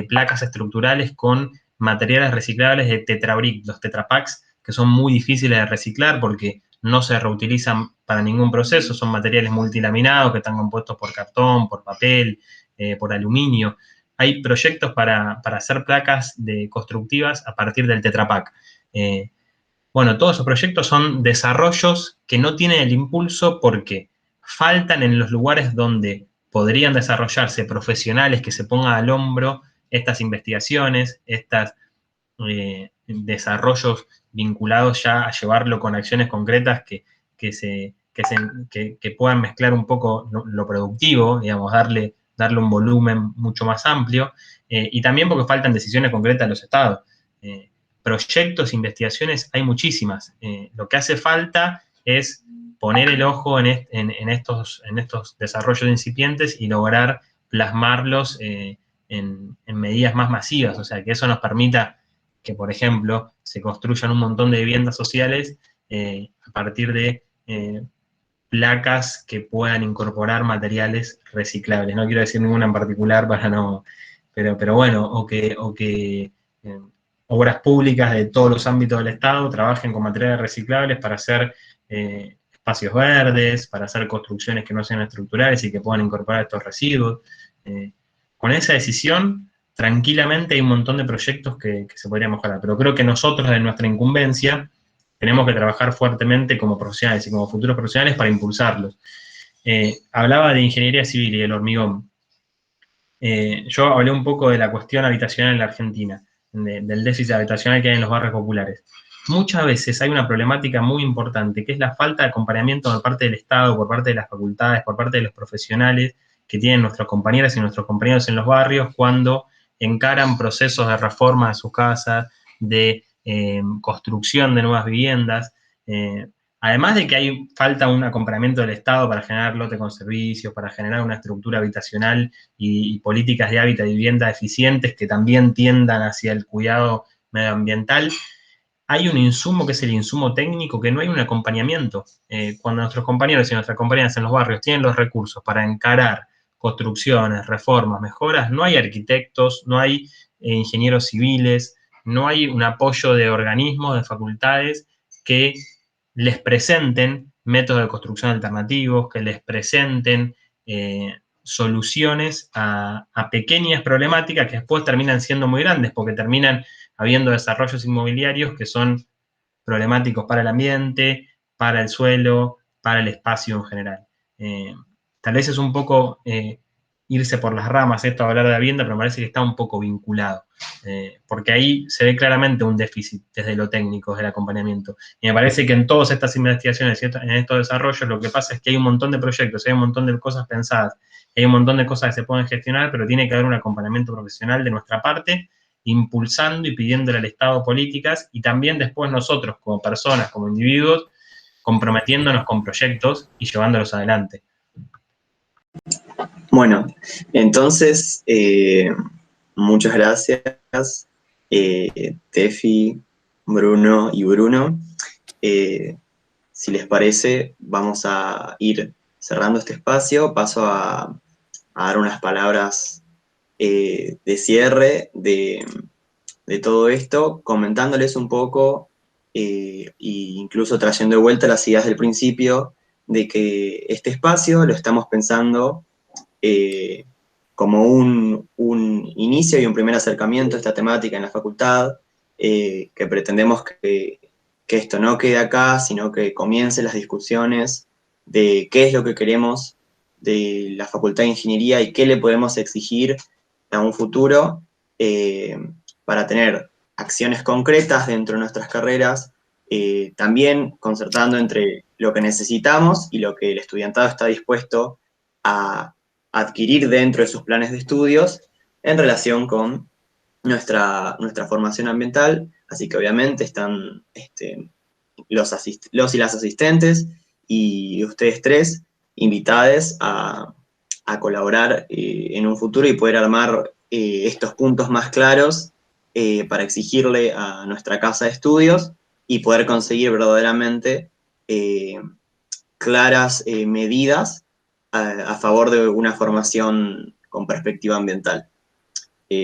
placas estructurales con materiales reciclables de Tetrabric, los Tetrapaks, que son muy difíciles de reciclar porque no se reutilizan para ningún proceso, son materiales multilaminados que están compuestos por cartón, por papel, por aluminio. Hay proyectos para hacer placas constructivas a partir del Tetra Pak. Bueno, todos esos proyectos son desarrollos que no tienen el impulso porque faltan en los lugares donde podrían desarrollarse profesionales que se pongan al hombro estas investigaciones, estos desarrollos vinculados ya a llevarlo con acciones concretas que puedan mezclar un poco lo productivo, digamos, darle un volumen mucho más amplio, y también porque faltan decisiones concretas de los estados. Proyectos, investigaciones, hay muchísimas. Lo que hace falta es poner el ojo en estos desarrollos incipientes y lograr plasmarlos en medidas más masivas, o sea, que eso nos permita que, por ejemplo, se construyan un montón de viviendas sociales a partir de placas que puedan incorporar materiales reciclables. No quiero decir ninguna en particular para no... Pero bueno, o que obras públicas de todos los ámbitos del Estado trabajen con materiales reciclables para hacer espacios verdes, para hacer construcciones que no sean estructurales y que puedan incorporar estos residuos. Con esa decisión, tranquilamente hay un montón de proyectos que se podrían mejorar, pero creo que nosotros, en nuestra incumbencia, tenemos que trabajar fuertemente como profesionales y como futuros profesionales para impulsarlos. Hablaba de ingeniería civil y del hormigón. Yo hablé un poco de la cuestión habitacional en la Argentina, del déficit habitacional que hay en los barrios populares. muchas veces hay una problemática muy importante, que es la falta de acompañamiento por parte del Estado, por parte de las facultades, por parte de los profesionales que tienen nuestras compañeras y nuestros compañeros en los barrios cuando encaran procesos de reforma de sus casas, de construcción de nuevas viviendas. Además de que falta un acompañamiento del Estado para generar lote con servicios, para generar una estructura habitacional y políticas de hábitat y vivienda eficientes que también tiendan hacia el cuidado medioambiental, hay un insumo que es el insumo técnico, que no hay un acompañamiento. Cuando nuestros compañeros y nuestras compañeras en los barrios tienen los recursos para encarar construcciones, reformas, mejoras, no hay arquitectos, no hay ingenieros civiles, no hay un apoyo de organismos, de facultades que les presenten métodos de construcción alternativos, que les presenten soluciones a pequeñas problemáticas que después terminan siendo muy grandes, porque terminan habiendo desarrollos inmobiliarios que son problemáticos para el ambiente, para el suelo, para el espacio en general. Tal vez es un poco irse por las ramas esto de hablar de la vivienda, pero me parece que está un poco vinculado, porque ahí se ve claramente un déficit desde lo técnico, desde el acompañamiento. Y me parece que en todas estas investigaciones y en estos desarrollos lo que pasa es que hay un montón de proyectos, hay un montón de cosas pensadas, hay un montón de cosas que se pueden gestionar, pero tiene que haber un acompañamiento profesional de nuestra parte, impulsando y pidiéndole al Estado políticas, y también después nosotros como personas, como individuos, comprometiéndonos con proyectos y llevándolos adelante. Bueno, entonces, muchas gracias, Tefi, Bruno y Bruno. Si les parece, vamos a ir cerrando este espacio. Paso a dar unas palabras de cierre de todo esto, comentándoles un poco e incluso trayendo de vuelta las ideas del principio de que este espacio lo estamos pensando como un inicio y un primer acercamiento a esta temática en la facultad, que pretendemos que esto no quede acá, sino que comiencen las discusiones de qué es lo que queremos de la Facultad de Ingeniería y qué le podemos exigir a un futuro para tener acciones concretas dentro de nuestras carreras, también concertando entre lo que necesitamos y lo que el estudiantado está dispuesto a adquirir dentro de sus planes de estudios en relación con nuestra formación ambiental. Así que obviamente están los y las asistentes y ustedes tres invitados a colaborar en un futuro y poder armar estos puntos más claros para exigirle a nuestra casa de estudios y poder conseguir verdaderamente claras medidas a favor de una formación con perspectiva ambiental.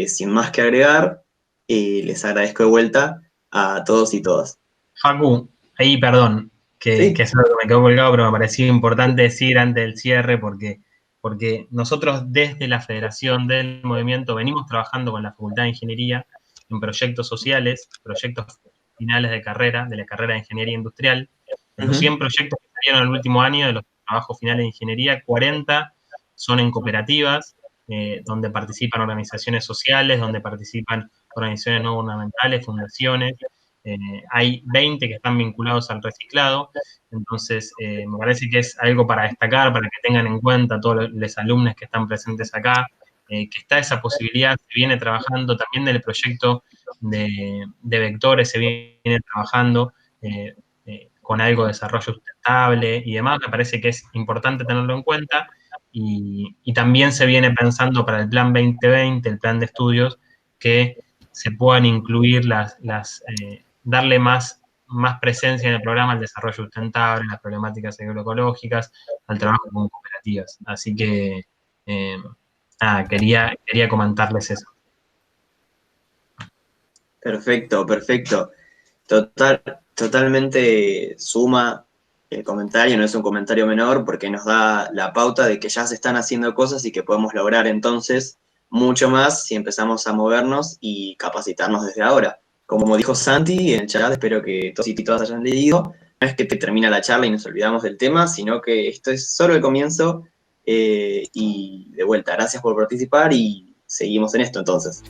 Sin más que agregar, les agradezco de vuelta a todos y todas. Facu, ahí perdón, ¿Sí? que es algo que me quedó colgado, pero me pareció importante decir antes del cierre, porque nosotros desde la Federación del Movimiento venimos trabajando con la Facultad de Ingeniería en proyectos sociales, proyectos finales de carrera, de la carrera de Ingeniería Industrial. En los 100 proyectos que salieron el último año de los trabajos finales de ingeniería, 40 son en cooperativas, donde participan organizaciones sociales, donde participan organizaciones no gubernamentales, fundaciones. Hay 20 que están vinculados al reciclado, entonces me parece que es algo para destacar, para que tengan en cuenta todos los alumnos que están presentes acá, que está esa posibilidad, se viene trabajando también del proyecto de vectores, se viene trabajando con algo de desarrollo sustentable y demás. Me parece que es importante tenerlo en cuenta, y también se viene pensando para el plan 2020, el plan de estudios, que se puedan incluir darle más presencia en el programa al desarrollo sustentable, las problemáticas agroecológicas, al trabajo con cooperativas. Así que, quería comentarles eso. Perfecto. Totalmente suma el comentario, no es un comentario menor, porque nos da la pauta de que ya se están haciendo cosas y que podemos lograr entonces mucho más si empezamos a movernos y capacitarnos desde ahora. Como dijo Santi en el chat, espero que todos y todas hayan leído, no es que te termina la charla y nos olvidamos del tema, sino que esto es solo el comienzo, y de vuelta, gracias por participar y seguimos en esto entonces.